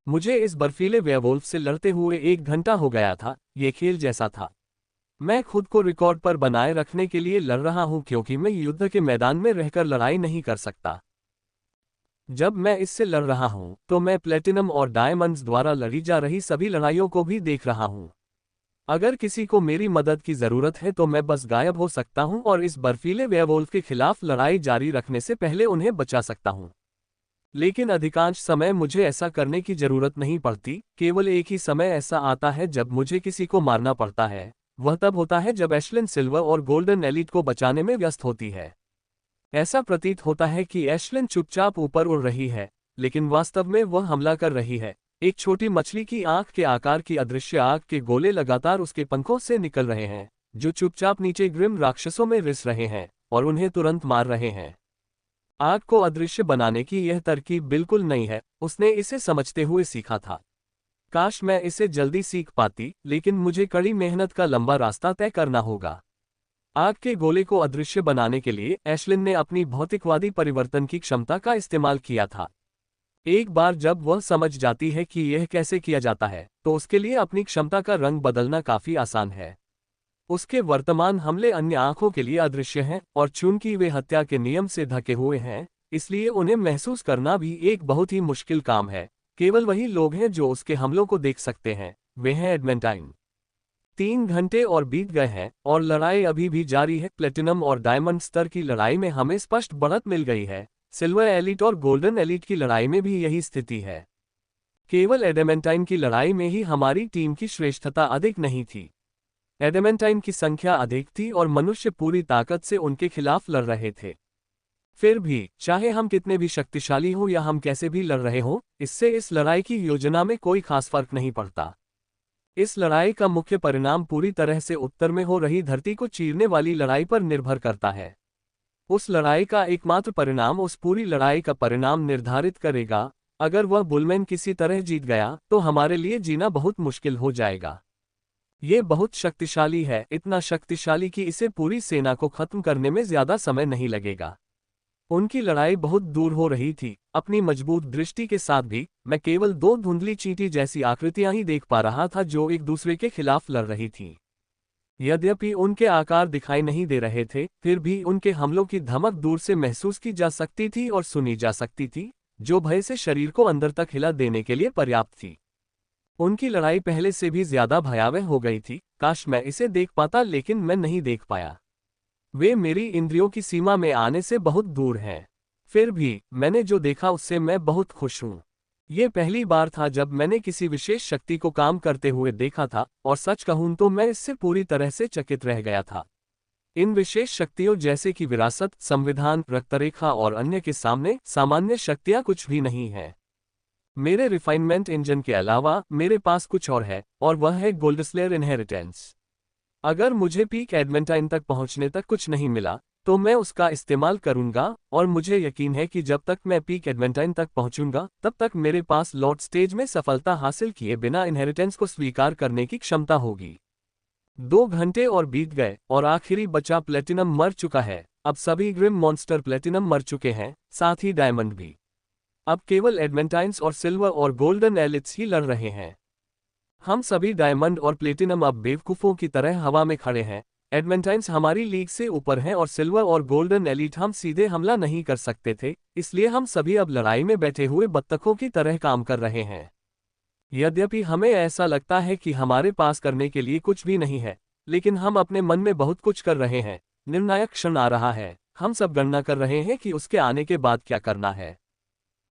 A: मुझे इस बर्फीले वेयरवुल्फ से लड़ते हुए 1 घंटा हो गया था। ये खेल जैसा था। मैं खुद को रिकॉर्ड पर बनाए रखने के लिए लड़ रहा हूं, क्योंकि मैं युद्ध के मैदान में रहकर लड़ाई नहीं कर सकता। जब मैं इससे लड़ रहा हूं तो मैं प्लेटिनम और डायमंड्स द्वारा लड़ी जा रही सभी लड़ाइयों को भी देख रहा हूं। अगर किसी को मेरी मदद की जरूरत है तो मैं बस गायब हो सकता हूं और इस बर्फीले वेयरवुल्फ के खिलाफ लड़ाई जारी रखने से पहले उन्हें बचा सकता हूं। लेकिन अधिकांश समय मुझे ऐसा करने की जरूरत नहीं पड़ती। केवल एक ही समय ऐसा आता है जब मुझे किसी को मारना पड़ता है। वह तब होता है जब एशलिन सिल्वर और गोल्डन एलिट को बचाने में व्यस्त होती है। ऐसा प्रतीत होता है कि एशलिन चुपचाप ऊपर उड़ रही है, लेकिन वास्तव में वह हमला कर रही है। एक छोटी मछली की आंख के आकार की अदृश्य आग के गोले लगातार उसके पंखों से निकल रहे हैं, जो चुपचाप नीचे ग्रिम राक्षसों में रिस रहे हैं और उन्हें तुरंत मार रहे हैं। आग को अदृश्य बनाने की यह तरकीब बिल्कुल नई है, उसने इसे समझते हुए सीखा था। काश मैं इसे जल्दी सीख पाती, लेकिन मुझे कड़ी मेहनत का लंबा रास्ता तय करना होगा। आग के गोले को अदृश्य बनाने के लिए एशलिन ने अपनी भौतिकवादी परिवर्तन की क्षमता का इस्तेमाल किया था। एक बार जब वह समझ जाती है कि यह कैसे किया जाता है, तो उसके लिए अपनी क्षमता का रंग बदलना काफी आसान है। उसके वर्तमान हमले अन्य आंखों के लिए अदृश्य हैं, और चूंकि वे हत्या के नियम से ढके हुए हैं, इसलिए उन्हें महसूस करना भी एक बहुत ही मुश्किल काम है। केवल वही लोग हैं जो उसके हमलों को देख सकते हैं, वे हैं एडमेंटाइन। 3 घंटे और बीत गए हैं और लड़ाई अभी भी जारी है। प्लेटिनम और डायमंड स्तर की लड़ाई में हमें स्पष्ट बढ़त मिल गई है। सिल्वर एलिट और गोल्डन एलिट की लड़ाई में भी यही स्थिति है। केवल एडेमेंटाइन की लड़ाई में ही हमारी टीम की श्रेष्ठता अधिक नहीं थी। एडेमेंटाइन की संख्या अधिक थी और मनुष्य पूरी ताकत से उनके खिलाफ लड़ रहे थे। फिर भी, चाहे हम कितने भी शक्तिशाली हों या हम कैसे भी लड़ रहे हों, इससे इस लड़ाई की योजना में कोई खास फर्क नहीं पड़ता। इस लड़ाई का मुख्य परिणाम पूरी तरह से उत्तर में हो रही धरती को चीरने वाली लड़ाई पर निर्भर करता है। उस लड़ाई का एकमात्र परिणाम उस पूरी लड़ाई का परिणाम निर्धारित करेगा। अगर वह बुलमैन किसी तरह जीत गया तो हमारे लिए जीना बहुत मुश्किल हो जाएगा। ये बहुत शक्तिशाली है, इतना शक्तिशाली कि इसे पूरी सेना को खत्म करने में ज्यादा समय नहीं लगेगा। उनकी लड़ाई बहुत दूर हो रही थी। अपनी मजबूत दृष्टि के साथ भी मैं केवल दो धुंधली चींटी जैसी आकृतियां ही देख पा रहा था जो एक दूसरे के खिलाफ लड़ रही थीं। यद्यपि उनके आकार दिखाई नहीं दे रहे थे, फिर भी उनके हमलों की धमक दूर से महसूस की जा सकती थी और सुनी जा सकती थी, जो भय से शरीर को अंदर तक हिला देने के लिए पर्याप्त थी। उनकी लड़ाई पहले से भी ज्यादा भयावह हो गई थी। काश मैं इसे देख पाता, लेकिन मैं नहीं देख पाया। वे मेरी इंद्रियों की सीमा में आने से बहुत दूर हैं। फिर भी मैंने जो देखा उससे मैं बहुत खुश हूं। ये पहली बार था जब मैंने किसी विशेष शक्ति को काम करते हुए देखा था, और सच कहूं तो मैं इससे पूरी तरह से चकित रह गया था। इन विशेष शक्तियों जैसे कि विरासत, संविधान, रक्तरेखा और अन्य के सामने सामान्य शक्तियां कुछ भी नहीं हैं। मेरे रिफाइनमेंट इंजन के अलावा मेरे पास कुछ और है, और वह है गोल्डस्लेयर इनहेरिटेंस। अगर मुझे पीक एडमेंटाइन तक पहुंचने तक कुछ नहीं मिला, तो मैं उसका इस्तेमाल करूंगा, और मुझे यकीन है कि जब तक मैं पीक एडमेंटाइन तक पहुंचूंगा, तब तक मेरे पास लॉर्ड स्टेज में सफलता हासिल किए बिना इनहेरिटेंस को स्वीकार करने की क्षमता होगी। 2 घंटे और बीत गए, और आखिरी बचा प्लेटिनम मर चुका है। अब सभी ग्रिम मॉन्स्टर प्लेटिनम मर चुके हैं, साथ ही डायमंड भी। अब केवल एडमेंटाइन्स और सिल्वर और गोल्डन एलिट्स ही लड़ रहे हैं। हम सभी डायमंड और प्लेटिनम अब बेवकूफों की तरह हवा में खड़े हैं। एडमेंटाइन्स हमारी लीग से ऊपर हैं और सिल्वर और गोल्डन एलिट हम सीधे हमला नहीं कर सकते थे, इसलिए हम सभी अब लड़ाई में बैठे हुए बत्तखों की तरह काम कर रहे हैं। यद्यपि हमें ऐसा लगता है कि हमारे पास करने के लिए कुछ भी नहीं है, लेकिन हम अपने मन में बहुत कुछ कर रहे हैं। निर्णायक क्षण आ रहा है। हम सब गणना कर रहे हैं कि उसके आने के बाद क्या करना है।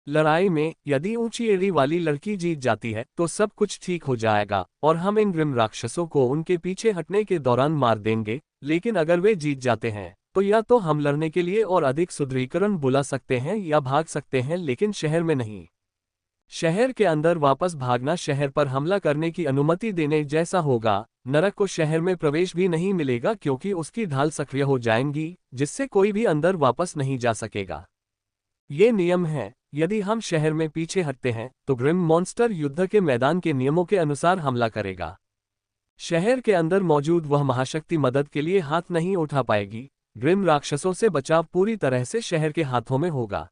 A: लड़ाई में यदि ऊंची एड़ी वाली लड़की जीत जाती है तो सब कुछ ठीक हो जाएगा और हम इन ग्रिम राक्षसों को उनके पीछे हटने के दौरान मार देंगे। लेकिन अगर वे जीत जाते हैं तो या तो हम लड़ने के लिए और अधिक सुदृढ़ीकरण बुला सकते हैं या भाग सकते हैं, लेकिन शहर में नहीं। शहर के अंदर वापस भागना शहर पर हमला करने की अनुमति देने जैसा होगा। नरक को शहर में प्रवेश भी नहीं मिलेगा क्योंकि उसकी ढाल सक्रिय हो जाएंगी, जिससे कोई भी अंदर वापस नहीं जा सकेगा। ये नियम है। यदि हम शहर में पीछे हटते हैं तो ग्रिम मॉन्स्टर युद्ध के मैदान के नियमों के अनुसार हमला करेगा। शहर के अंदर मौजूद वह महाशक्ति मदद के लिए हाथ नहीं उठा पाएगी। ग्रिम राक्षसों से बचाव पूरी तरह से शहर के हाथों में होगा।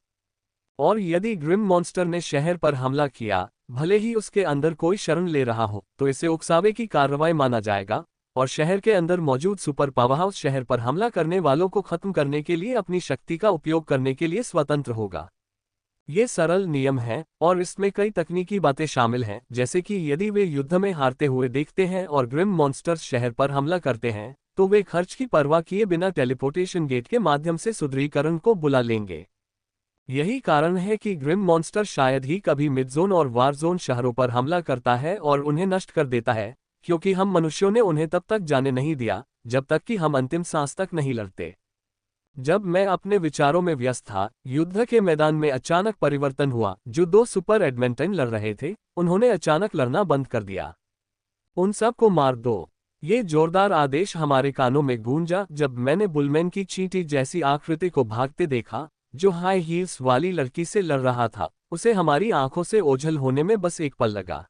A: और यदि ग्रिम मॉन्स्टर ने शहर पर हमला किया, भले ही उसके अंदर कोई शरण ले रहा हो, तो इसे उकसावे की कार्रवाई माना जाएगा और शहर के अंदर मौजूद सुपर पावरहाउस शहर पर हमला करने वालों को खत्म करने के लिए अपनी शक्ति का उपयोग करने के लिए स्वतंत्र होगा। ये सरल नियम है और इसमें कई तकनीकी बातें शामिल हैं, जैसे कि यदि वे युद्ध में हारते हुए देखते हैं और ग्रिम मॉन्स्टर्स शहर पर हमला करते हैं, तो वे खर्च की परवाह किए बिना टेलीपोर्टेशन गेट के माध्यम से सुदृढ़ीकरण को बुला लेंगे। यही कारण है कि ग्रिम मॉन्स्टर शायद ही कभी मिडजोन और वारजोन शहरों पर हमला करता है और उन्हें नष्ट कर देता है, क्योंकि हम मनुष्यों ने उन्हें तब तक जाने नहीं दिया जब तक कि हम अंतिम सांस तक नहीं लड़ते। जब मैं अपने विचारों में व्यस्त था, युद्ध के मैदान में अचानक परिवर्तन हुआ। जो 2 सुपर एडमेंटाइन लड़ रहे थे, उन्होंने अचानक लड़ना बंद कर दिया। उन सब को मार दो। ये जोरदार आदेश हमारे कानों में गूंजा जब मैंने बुलमैन की चींटी जैसी आकृति को भागते देखा, जो हाई हील्स वाली लड़की से लड़ रहा था। उसे हमारी आंखों से ओझल होने में बस एक पल लगा।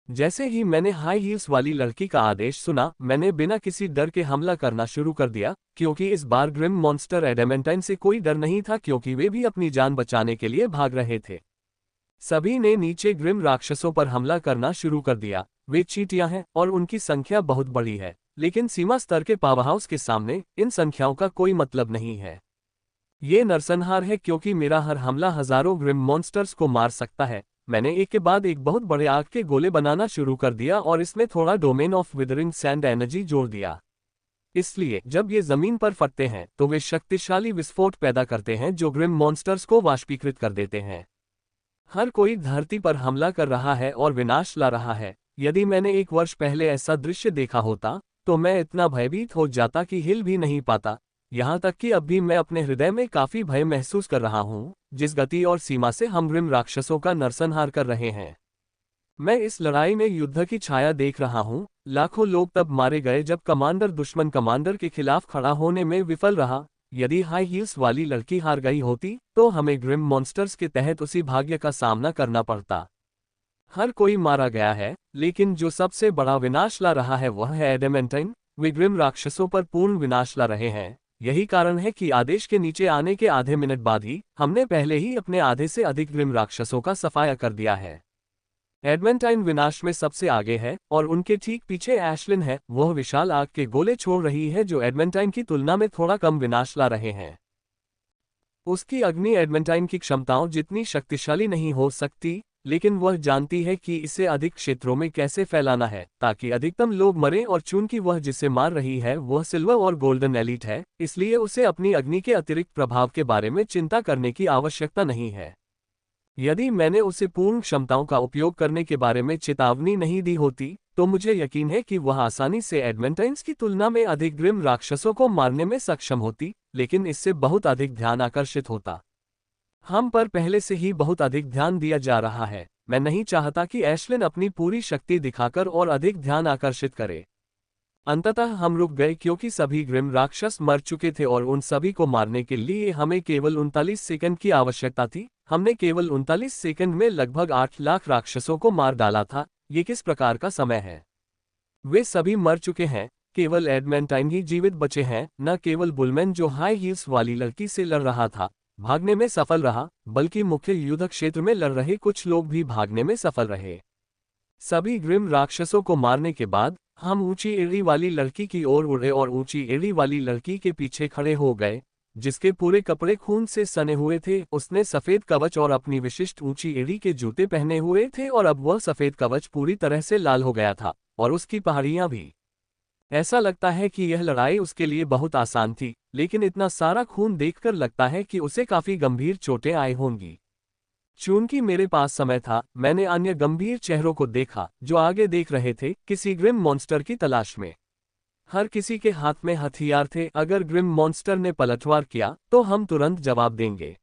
A: जैसे ही मैंने हाई हील्स वाली लड़की का आदेश सुना, मैंने बिना किसी डर के हमला करना शुरू कर दिया, क्योंकि इस बार ग्रिम मॉन्स्टर एडेमेंटाइन से कोई डर नहीं था, क्योंकि वे भी अपनी जान बचाने के लिए भाग रहे थे। सभी ने नीचे ग्रिम राक्षसों पर हमला करना शुरू कर दिया। वे चींटियां हैं और उनकी संख्या बहुत बड़ी है, लेकिन सीमा स्तर के पावरहाउस के सामने इन संख्याओं का कोई मतलब नहीं है। ये नरसंहार है, क्योंकि मेरा हर हमला हजारों ग्रिम मॉन्स्टर्स को मार सकता है। मैंने एक के बाद एक बहुत बड़े आग के गोले बनाना शुरू कर दिया और इसमें थोड़ा domain of withering sand energy जोड़ दिया। इसलिए जब ये जमीन पर फटते हैं तो वे शक्तिशाली विस्फोट पैदा करते हैं जो ग्रिम मॉन्स्टर्स को वाष्पीकृत कर देते हैं। हर कोई धरती पर हमला कर रहा है और विनाश ला रहा है। यदि मैंने 1 वर्ष पहले ऐसा दृश्य देखा होता तो मैं इतना भयभीत हो जाता कि हिल भी नहीं पाता। यहाँ तक कि अब भी मैं अपने हृदय में काफी भय महसूस कर रहा हूँ, जिस गति और सीमा से हम ग्रिम राक्षसों का नरसंहार कर रहे हैं। मैं इस लड़ाई में युद्ध की छाया देख रहा हूँ। लाखों लोग तब मारे गए जब कमांडर दुश्मन कमांडर के खिलाफ खड़ा होने में विफल रहा। यदि हाई हील्स वाली लड़की हार गई होती तो हमें ग्रिम मॉन्स्टर्स के तहत उसी भाग्य का सामना करना पड़ता। हर कोई मारा गया है, लेकिन जो सबसे बड़ा विनाश ला रहा है वह है एडेमेंटाइन। वे ग्रिम राक्षसों पर पूर्ण विनाश ला रहे हैं। यही कारण है कि आदेश के नीचे आने के आधे मिनट बाद ही हमने पहले ही अपने आधे से अधिक ग्रिम राक्षसों का सफाया कर दिया है। एडमेंटाइन विनाश में सबसे आगे है और उनके ठीक पीछे एशलिन है। वह विशाल आग के गोले छोड़ रही है जो एडमेंटाइन की तुलना में थोड़ा कम विनाश ला रहे हैं। उसकी अग्नि एडमेंटाइन की क्षमताओं जितनी शक्तिशाली नहीं हो सकती, लेकिन वह जानती है कि इसे अधिक क्षेत्रों में कैसे फैलाना है ताकि अधिकतम लोग मरें, और चूंकि वह जिसे मार रही है वह सिल्वर और गोल्डन एलीट है, इसलिए उसे अपनी अग्नि के अतिरिक्त प्रभाव के बारे में चिंता करने की आवश्यकता नहीं है। यदि मैंने उसे पूर्ण क्षमताओं का उपयोग करने के बारे में चेतावनी नहीं दी होती तो मुझे यकीन है कि वह आसानी से एडमेंटाइन्स की तुलना में अधिक ग्रिम राक्षसों को मारने में सक्षम होती, लेकिन इससे बहुत अधिक ध्यान आकर्षित होता। हम पर पहले से ही बहुत अधिक ध्यान दिया जा रहा है। मैं नहीं चाहता कि एशलिन अपनी पूरी शक्ति दिखाकर और अधिक ध्यान आकर्षित करे। अंततः हम रुक गए क्योंकि सभी ग्रिम राक्षस मर चुके थे और उन सभी को मारने के लिए हमें केवल 39 सेकंड की आवश्यकता थी। हमने केवल 39 सेकंड में लगभग 8 लाख राक्षसों को मार डाला था। ये किस प्रकार का समय है? वे सभी मर चुके हैं, केवल एडमेंटाइन ही जीवित बचे हैं। न केवल बुलमैन जो हाई हील्स वाली लड़की से लड़ रहा था भागने में सफल रहा, बल्कि मुख्य युद्ध क्षेत्र में लड़ रहे कुछ लोग भी भागने में सफल रहे। सभी ग्रिम राक्षसों को मारने के बाद हम ऊंची एड़ी वाली लड़की की ओर उड़े और ऊंची एड़ी वाली लड़की के पीछे खड़े हो गए, जिसके पूरे कपड़े खून से सने हुए थे। उसने सफेद कवच और अपनी विशिष्ट ऊंची एड़ी के जूते पहने हुए थे और अब वह सफेद कवच पूरी तरह से लाल हो गया था और उसकी पहाड़ियां भी। ऐसा लगता है कि यह लड़ाई उसके लिए बहुत आसान थी, लेकिन इतना सारा खून देखकर लगता है कि उसे काफी गंभीर चोटें आई होंगी। चूंकि मेरे पास समय था, मैंने अन्य गंभीर चेहरों को देखा जो आगे देख रहे थे, किसी ग्रिम मॉन्स्टर की तलाश में। हर किसी के हाथ में हथियार थे। अगर ग्रिम मॉन्स्टर ने पलटवार किया तो हम तुरंत जवाब देंगे।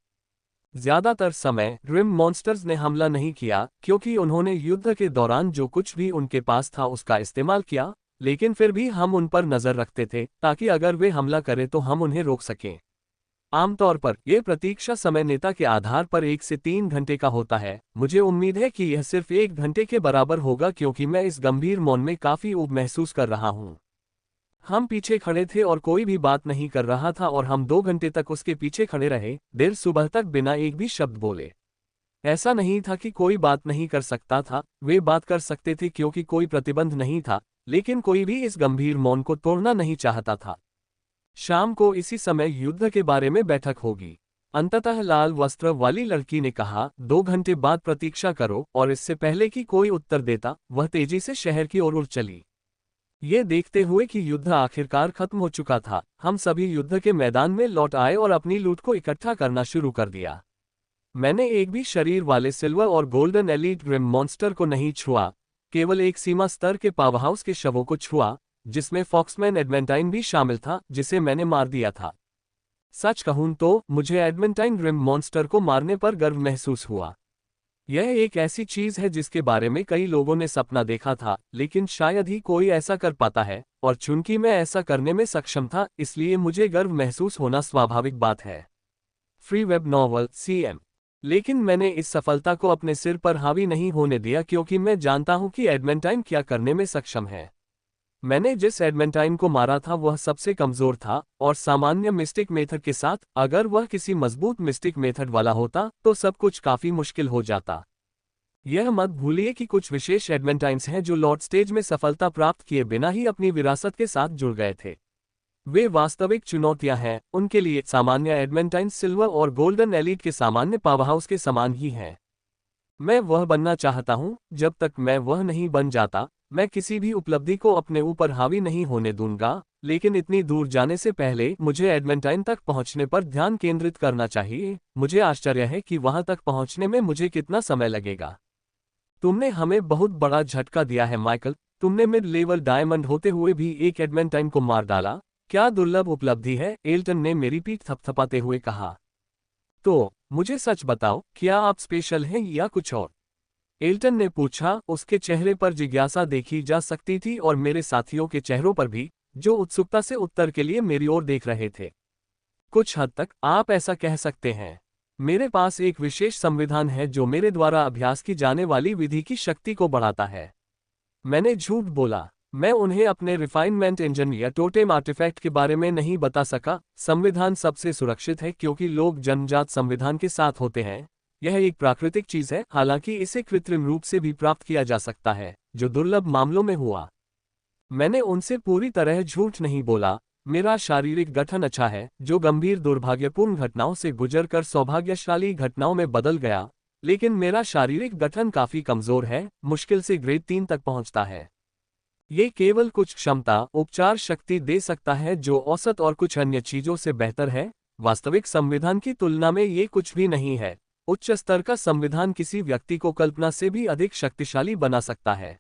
A: ज्यादातर समय ग्रिम मॉन्स्टर्स ने हमला नहीं किया क्योंकि उन्होंने युद्ध के दौरान जो कुछ भी उनके पास था उसका इस्तेमाल किया, लेकिन फिर भी हम उन पर नजर रखते थे ताकि अगर वे हमला करें तो हम उन्हें रोक सकें। आमतौर पर यह प्रतीक्षा समय नेता के आधार पर 1 से 3 घंटे का होता है। मुझे उम्मीद है कि यह सिर्फ 1 घंटे के बराबर होगा क्योंकि मैं इस गंभीर मौन में काफी ऊब महसूस कर रहा हूं। हम पीछे खड़े थे और कोई भी बात नहीं कर रहा था और हम 2 घंटे तक उसके पीछे खड़े रहे, देर सुबह तक बिना एक भी शब्द बोले। ऐसा नहीं था कि कोई बात नहीं कर सकता था, वे बात कर सकते थे क्योंकि कोई प्रतिबंध नहीं था, लेकिन कोई भी इस गंभीर मौन को तोड़ना नहीं चाहता था। शाम को इसी समय युद्ध के बारे में बैठक होगी। अंततः लाल वस्त्र वाली लड़की ने कहा, 2 घंटे बाद प्रतीक्षा करो, और इससे पहले कि कोई उत्तर देता वह तेजी से शहर की ओर उड़ चली। ये देखते हुए कि युद्ध आखिरकार खत्म हो चुका था, हम सभी युद्ध के मैदान में लौट आए और अपनी लूट को इकट्ठा करना शुरू कर दिया। मैंने एक भी शरीर वाले सिल्वर और गोल्डन एलीट ग्रिम मॉन्स्टर को नहीं छुआ, केवल एक सीमा स्तर के पावरहाउस के शवों को छुआ, जिसमें फॉक्समैन एडमेंटाइन भी शामिल था जिसे मैंने मार दिया था। सच कहूं तो मुझे एडमेंटाइन ग्रिम मॉन्स्टर को मारने पर गर्व महसूस हुआ। यह एक ऐसी चीज है जिसके बारे में कई लोगों ने सपना देखा था, लेकिन शायद ही कोई ऐसा कर पाता है, और चूंकि मैं ऐसा करने में सक्षम था इसलिए मुझे गर्व महसूस होना स्वाभाविक बात है। Free web novel CM। लेकिन मैंने इस सफलता को अपने सिर पर हावी नहीं होने दिया क्योंकि मैं जानता हूं कि एडमेंटाइन क्या करने में सक्षम है। मैंने जिस एडमेंटाइन को मारा था वह सबसे कमजोर था, और सामान्य मिस्टिक मेथड के साथ अगर वह किसी मजबूत मिस्टिक मेथड वाला होता तो सब कुछ काफी मुश्किल हो जाता। यह मत भूलिए कि कुछ विशेष एडमेंटाइन्स हैं जो लॉर्ड स्टेज में सफलता प्राप्त किए बिना ही अपनी विरासत के साथ जुड़ गए थे। वे वास्तविक चुनौतियां हैं। उनके लिए सामान्य एडमेंटाइन्स सिल्वर और गोल्डन एलीट के सामान्य पावरहाउस के समान ही हैं। मैं वह बनना चाहता हूं। जब तक मैं वह नहीं बन जाता, मैं किसी भी उपलब्धि को अपने ऊपर हावी नहीं होने दूंगा, लेकिन इतनी दूर जाने से पहले मुझे एडमेंटाइन तक पहुंचने पर ध्यान केंद्रित करना चाहिए। मुझे आश्चर्य है कि वहां तक पहुंचने में मुझे कितना समय लगेगा। तुमने हमें बहुत बड़ा झटका दिया है माइकल। तुमने मिड लेवल डायमंड होते हुए भी एक एडमेंटाइन को मार डाला। क्या दुर्लभ उपलब्धि है, एल्टन ने मेरी पीठ थपथपाते हुए कहा। तो मुझे सच बताओ, क्या आप स्पेशल हैं या कुछ और? एल्टन ने पूछा। उसके चेहरे पर जिज्ञासा देखी जा सकती थी और मेरे साथियों के चेहरों पर भी, जो उत्सुकता से उत्तर के लिए मेरी ओर देख रहे थे। कुछ हद तक आप ऐसा कह सकते हैं। मेरे पास एक विशेष संविधान है जो मेरे द्वारा अभ्यास की जाने वाली विधि की शक्ति को बढ़ाता है। मैंने झूठ बोला। मैं उन्हें अपने रिफाइनमेंट इंजन या टोटेम आर्टिफैक्ट के बारे में नहीं बता सका। संविधान सबसे सुरक्षित है क्योंकि लोग जन्मजात संविधान के साथ होते हैं। यह एक प्राकृतिक चीज है, हालांकि इसे कृत्रिम रूप से भी प्राप्त किया जा सकता है, जो दुर्लभ मामलों में हुआ। मैंने उनसे पूरी तरह झूठ नहीं बोला। मेरा शारीरिक गठन अच्छा है, जो गंभीर दुर्भाग्यपूर्ण घटनाओं से गुजरकर सौभाग्यशाली घटनाओं में बदल गया, लेकिन मेरा शारीरिक गठन काफी कमजोर है, मुश्किल से ग्रेड 3 तक पहुंचता है। ये केवल कुछ क्षमता, उपचार शक्ति दे सकता है जो औसत और कुछ अन्य चीजों से बेहतर है। वास्तविक संविधान की तुलना में ये कुछ भी नहीं है। उच्च स्तर का संविधान किसी व्यक्ति को कल्पना से भी अधिक शक्तिशाली बना सकता है।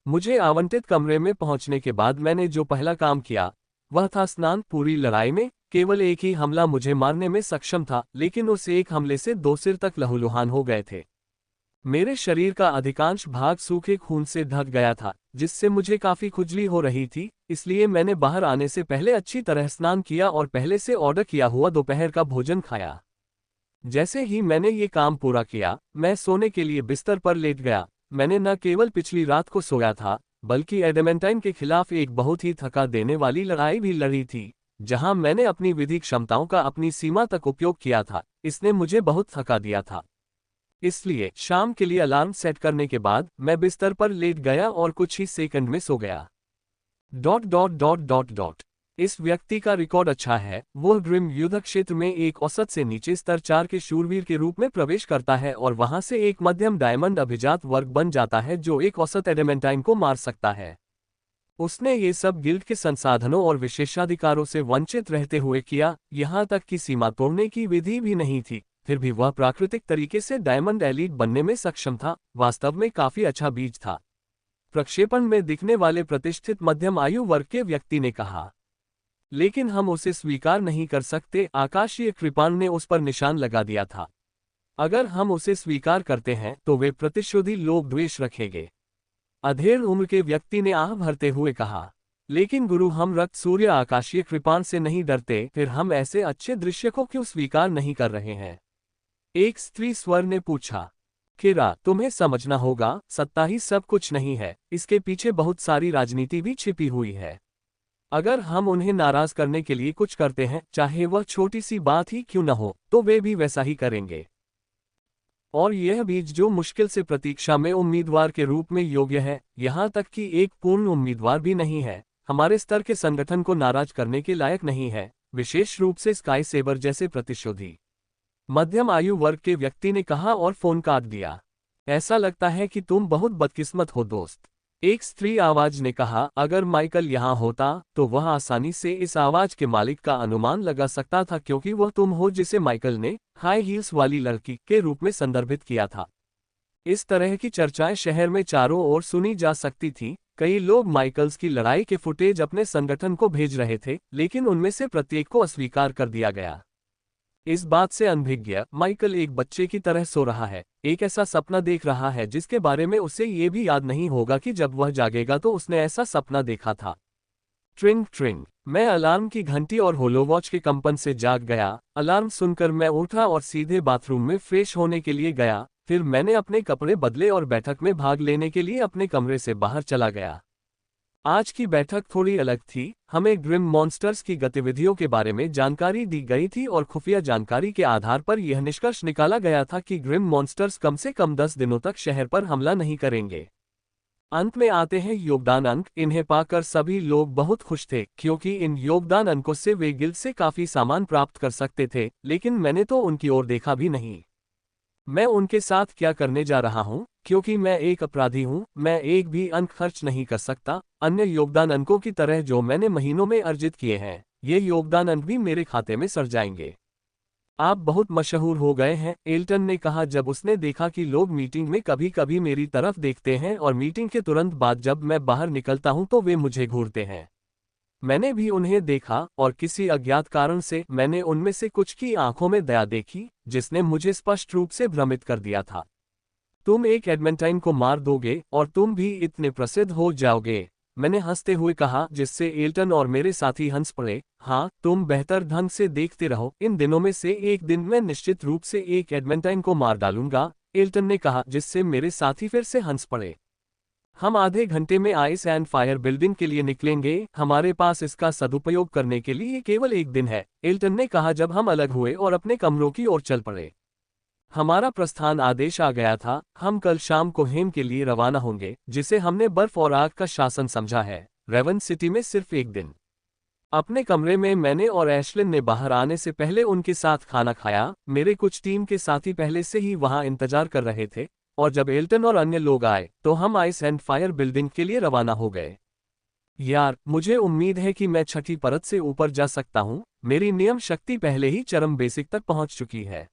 A: मुझे आवंटित कमरे में पहुंचने के बाद मैंने जो पहला काम किया वह था स्नान। पूरी लड़ाई में केवल एक ही हमला मुझे मारने में सक्षम था, लेकिन उस एक हमले से 2 सिर तक लहूलुहान हो गए थे। मेरे शरीर का अधिकांश भाग सूखे खून से ढक गया था, जिससे मुझे काफी खुजली हो रही थी। इसलिए मैंने बाहर आने से पहले अच्छी तरह स्नान किया और पहले से ऑर्डर किया हुआ दोपहर का भोजन खाया। जैसे ही मैंने ये काम पूरा किया, मैं सोने के लिए बिस्तर पर लेट गया। मैंने न केवल पिछली रात को सोया था, बल्कि एडमेंटाइन के खिलाफ एक बहुत ही थका देने वाली लड़ाई भी लड़ी थी, जहां मैंने अपनी विधि क्षमताओं का अपनी सीमा तक उपयोग किया था। इसने मुझे बहुत थका दिया था। इसलिए शाम के लिए अलार्म सेट करने के बाद मैं बिस्तर पर लेट गया और कुछ ही सेकंड में सो गया। Dot dot dot dot dot इस व्यक्ति का रिकॉर्ड अच्छा है। वह ग्रिम युद्ध क्षेत्र में एक औसत से नीचे स्तर 4 के शूरवीर के रूप में प्रवेश करता है और वहां से एक मध्यम डायमंड अभिजात वर्ग बन जाता है जो एक औसत एडेमेंटाइन को मार सकता है। उसने ये सब गिल्ड के संसाधनों और विशेषाधिकारों से वंचित रहते हुए किया, यहां तक कि सीमा तोड़ने की विधि भी नहीं थी। फिर भी वह प्राकृतिक तरीके से डायमंड एलीट बनने में सक्षम था। वास्तव में काफी अच्छा बीज था, प्रक्षेपण में दिखने वाले प्रतिष्ठित मध्यम आयु वर्ग के व्यक्ति ने कहा। लेकिन हम उसे स्वीकार नहीं कर सकते। आकाशीय कृपाण ने उस पर निशान लगा दिया था। अगर हम उसे स्वीकार करते हैं तो वे प्रतिशोधी लोभ द्वेष रखेंगे। अधेड़ उम्र के व्यक्ति ने आह भरते हुए कहा। लेकिन गुरु, हम रक्त सूर्य आकाशीय कृपाण से नहीं डरते, फिर हम ऐसे अच्छे दृश्य को क्यों स्वीकार नहीं कर रहे हैं? एक स्त्री स्वर ने पूछा। किरा, तुम्हें समझना होगा, सत्ता ही सब कुछ नहीं है, इसके पीछे बहुत सारी राजनीति भी छिपी हुई है। अगर हम उन्हें नाराज करने के लिए कुछ करते हैं, चाहे वह छोटी सी बात ही क्यों न हो, तो वे भी वैसा ही करेंगे। और यह बीज जो मुश्किल से प्रतीक्षा में उम्मीदवार के रूप में योग्य है, यहां तक कि एक पूर्ण उम्मीदवार भी नहीं है, हमारे स्तर के संगठन को नाराज करने के लायक नहीं है, विशेष रूप से स्काई सेबर जैसे प्रतिशोधी मध्यम आयु वर्ग के व्यक्ति ने कहा और फोन काट दिया। ऐसा लगता है कि तुम बहुत बदकिस्मत हो दोस्त, एक स्त्री आवाज ने कहा। अगर माइकल यहाँ होता तो वह आसानी से इस आवाज के मालिक का अनुमान लगा सकता था, क्योंकि वह तुम हो जिसे माइकल ने हाई हील्स वाली लड़की के रूप में संदर्भित किया था। इस तरह की चर्चाएं शहर में चारों ओर सुनी जा सकती थी। कई लोग माइकल्स की लड़ाई के फुटेज अपने संगठन को भेज रहे थे, लेकिन उनमें से प्रत्येक को अस्वीकार कर दिया गया। इस बात से अनभिज्ञ माइकल एक बच्चे की तरह सो रहा है, एक ऐसा सपना देख रहा है जिसके बारे में उसे ये भी याद नहीं होगा कि जब वह जागेगा तो उसने ऐसा सपना देखा था। ट्रिंग ट्रिंग, मैं अलार्म की घंटी और होलोवॉच के कंपन से जाग गया। अलार्म सुनकर मैं उठा और सीधे बाथरूम में फ्रेश होने के लिए गया। फिर मैंने अपने कपड़े बदले और बैठक में भाग लेने के लिए अपने कमरे से बाहर चला गया। आज की बैठक थोड़ी अलग थी। हमें ग्रिम मॉन्स्टर्स की गतिविधियों के बारे में जानकारी दी गई थी और खुफिया जानकारी के आधार पर यह निष्कर्ष निकाला गया था कि ग्रिम मॉन्स्टर्स कम से कम 10 दिनों तक शहर पर हमला नहीं करेंगे। अंत में आते हैं योगदान अंक। इन्हें पाकर सभी लोग बहुत खुश थे, क्योंकि इन योगदान अंकों से वे गिल्ड से काफी सामान प्राप्त कर सकते थे, लेकिन मैंने तो उनकी ओर देखा भी नहीं। मैं उनके साथ क्या करने जा रहा हूं, क्योंकि मैं एक अपराधी हूं, मैं एक भी अंक खर्च नहीं कर सकता, अन्य योगदान अंकों की तरह जो मैंने महीनों में अर्जित किए हैं, ये योगदान अंक भी मेरे खाते में सड़ जाएंगे। आप बहुत मशहूर हो गए हैं, एल्टन ने कहा जब उसने देखा कि लोग मीटिंग में कभी कभी मेरी तरफ देखते हैं और मीटिंग के तुरंत बाद जब मैं बाहर निकलता हूं तो वे मुझे घूरते हैं। मैंने भी उन्हें देखा और किसी अज्ञात कारण से मैंने उनमें से कुछ की आंखों में दया देखी, जिसने मुझे स्पष्ट रूप से भ्रमित कर दिया था। तुम एक एडमेंटाइन को मार दोगे और तुम भी इतने प्रसिद्ध हो जाओगे, मैंने हंसते हुए कहा, जिससे एल्टन और मेरे साथी हंस पड़े। हाँ, तुम बेहतर ढंग से देखते रहो, इन दिनों में से एक दिन मैं निश्चित रूप से एक एडमेंटाइन को मार डालूंगा, एल्टन ने कहा, जिससे मेरे साथी फिर से हंस पड़े। हम आधे घंटे में आइस एंड फायर बिल्डिंग के लिए निकलेंगे, हमारे पास इसका सदुपयोग करने के लिए केवल एक दिन है, एल्टन ने कहा जब हम अलग हुए और अपने कमरों की ओर चल पड़े। हमारा प्रस्थान आदेश आ गया था, हम कल शाम को हेम के लिए रवाना होंगे, जिसे हमने बर्फ और आग का शासन समझा है, रेवन सिटी में सिर्फ एक दिन। अपने कमरे में मैंने और एशलिन ने बाहर आने से पहले उनके साथ खाना खाया, मेरे कुछ टीम के साथी पहले से ही वहां इंतजार कर रहे थे, और जब एल्टन और अन्य लोग आए तो हम आइस एंड फायर बिल्डिंग के लिए रवाना हो गए। यार, मुझे उम्मीद है कि मैं छठी परत से ऊपर जा सकता हूं, मेरी नियम शक्ति पहले ही चरम बेसिक तक पहुंच चुकी है।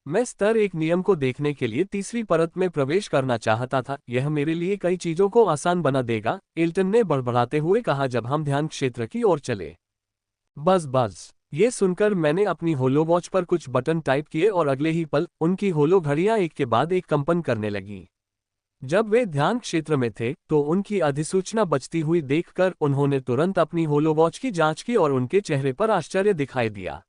A: मैं स्तर एक नियम को देखने के लिए तीसरी परत में प्रवेश करना चाहता था, यह मेरे लिए कई चीजों को आसान बना देगा, एल्टन ने बड़बड़ाते हुए कहा जब हम ध्यान क्षेत्र की ओर चले। बस बस, ये सुनकर मैंने अपनी होलो वॉच पर कुछ बटन टाइप किए और अगले ही पल उनकी होलो घड़ियां एक के बाद एक कंपन करने लगीं। जब वे ध्यान क्षेत्र में थे तो उनकी अधिसूचना बजती हुई देखकर उन्होंने तुरंत अपनी होलो वॉच की जांच की और उनके चेहरे पर आश्चर्य दिखाई दिया।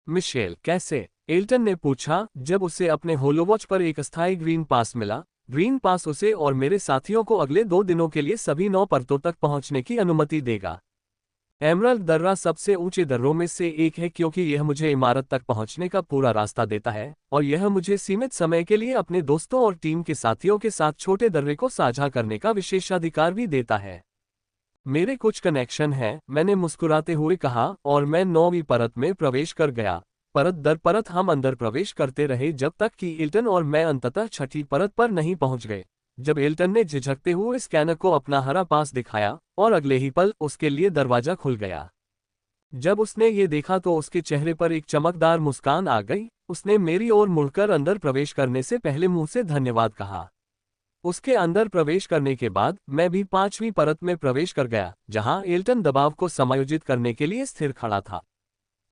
A: मिशेल, कैसे? एल्टन ने पूछा जब उसे अपने होलोवॉच पर एक अस्थायी ग्रीन पास मिला। ग्रीन पास उसे और मेरे साथियों को अगले 2 दिनों के लिए सभी 9 परतों तक पहुंचने की अनुमति देगा। एमरल्ड दर्रा सबसे ऊंचे दर्रों में से एक है क्योंकि यह मुझे इमारत तक पहुंचने का पूरा रास्ता देता है, और यह मुझे सीमित समय के लिए अपने दोस्तों और टीम के साथियों के साथ छोटे दर्रे को साझा करने का विशेषाधिकार भी देता है। मेरे कुछ कनेक्शन हैं, मैंने मुस्कुराते हुए कहा, और मैं 9वीं परत में प्रवेश कर गया। परत दर परत हम अंदर प्रवेश करते रहे जब तक कि एल्टन और मैं अंततः छठी परत पर नहीं पहुंच गए। जब एल्टन ने झिझकते हुए स्कैनर को अपना हरा पास दिखाया और अगले ही पल उसके लिए दरवाजा खुल गया। जब उसने ये देखा तो उसके चेहरे पर एक चमकदार मुस्कान आ गई, उसने मेरी ओर मुड़कर अंदर प्रवेश करने से पहले मुंह से धन्यवाद कहा। उसके अंदर प्रवेश करने के बाद मैं भी 5वीं परत में प्रवेश कर गया, जहां एल्टन दबाव को समायोजित करने के लिए स्थिर खड़ा था।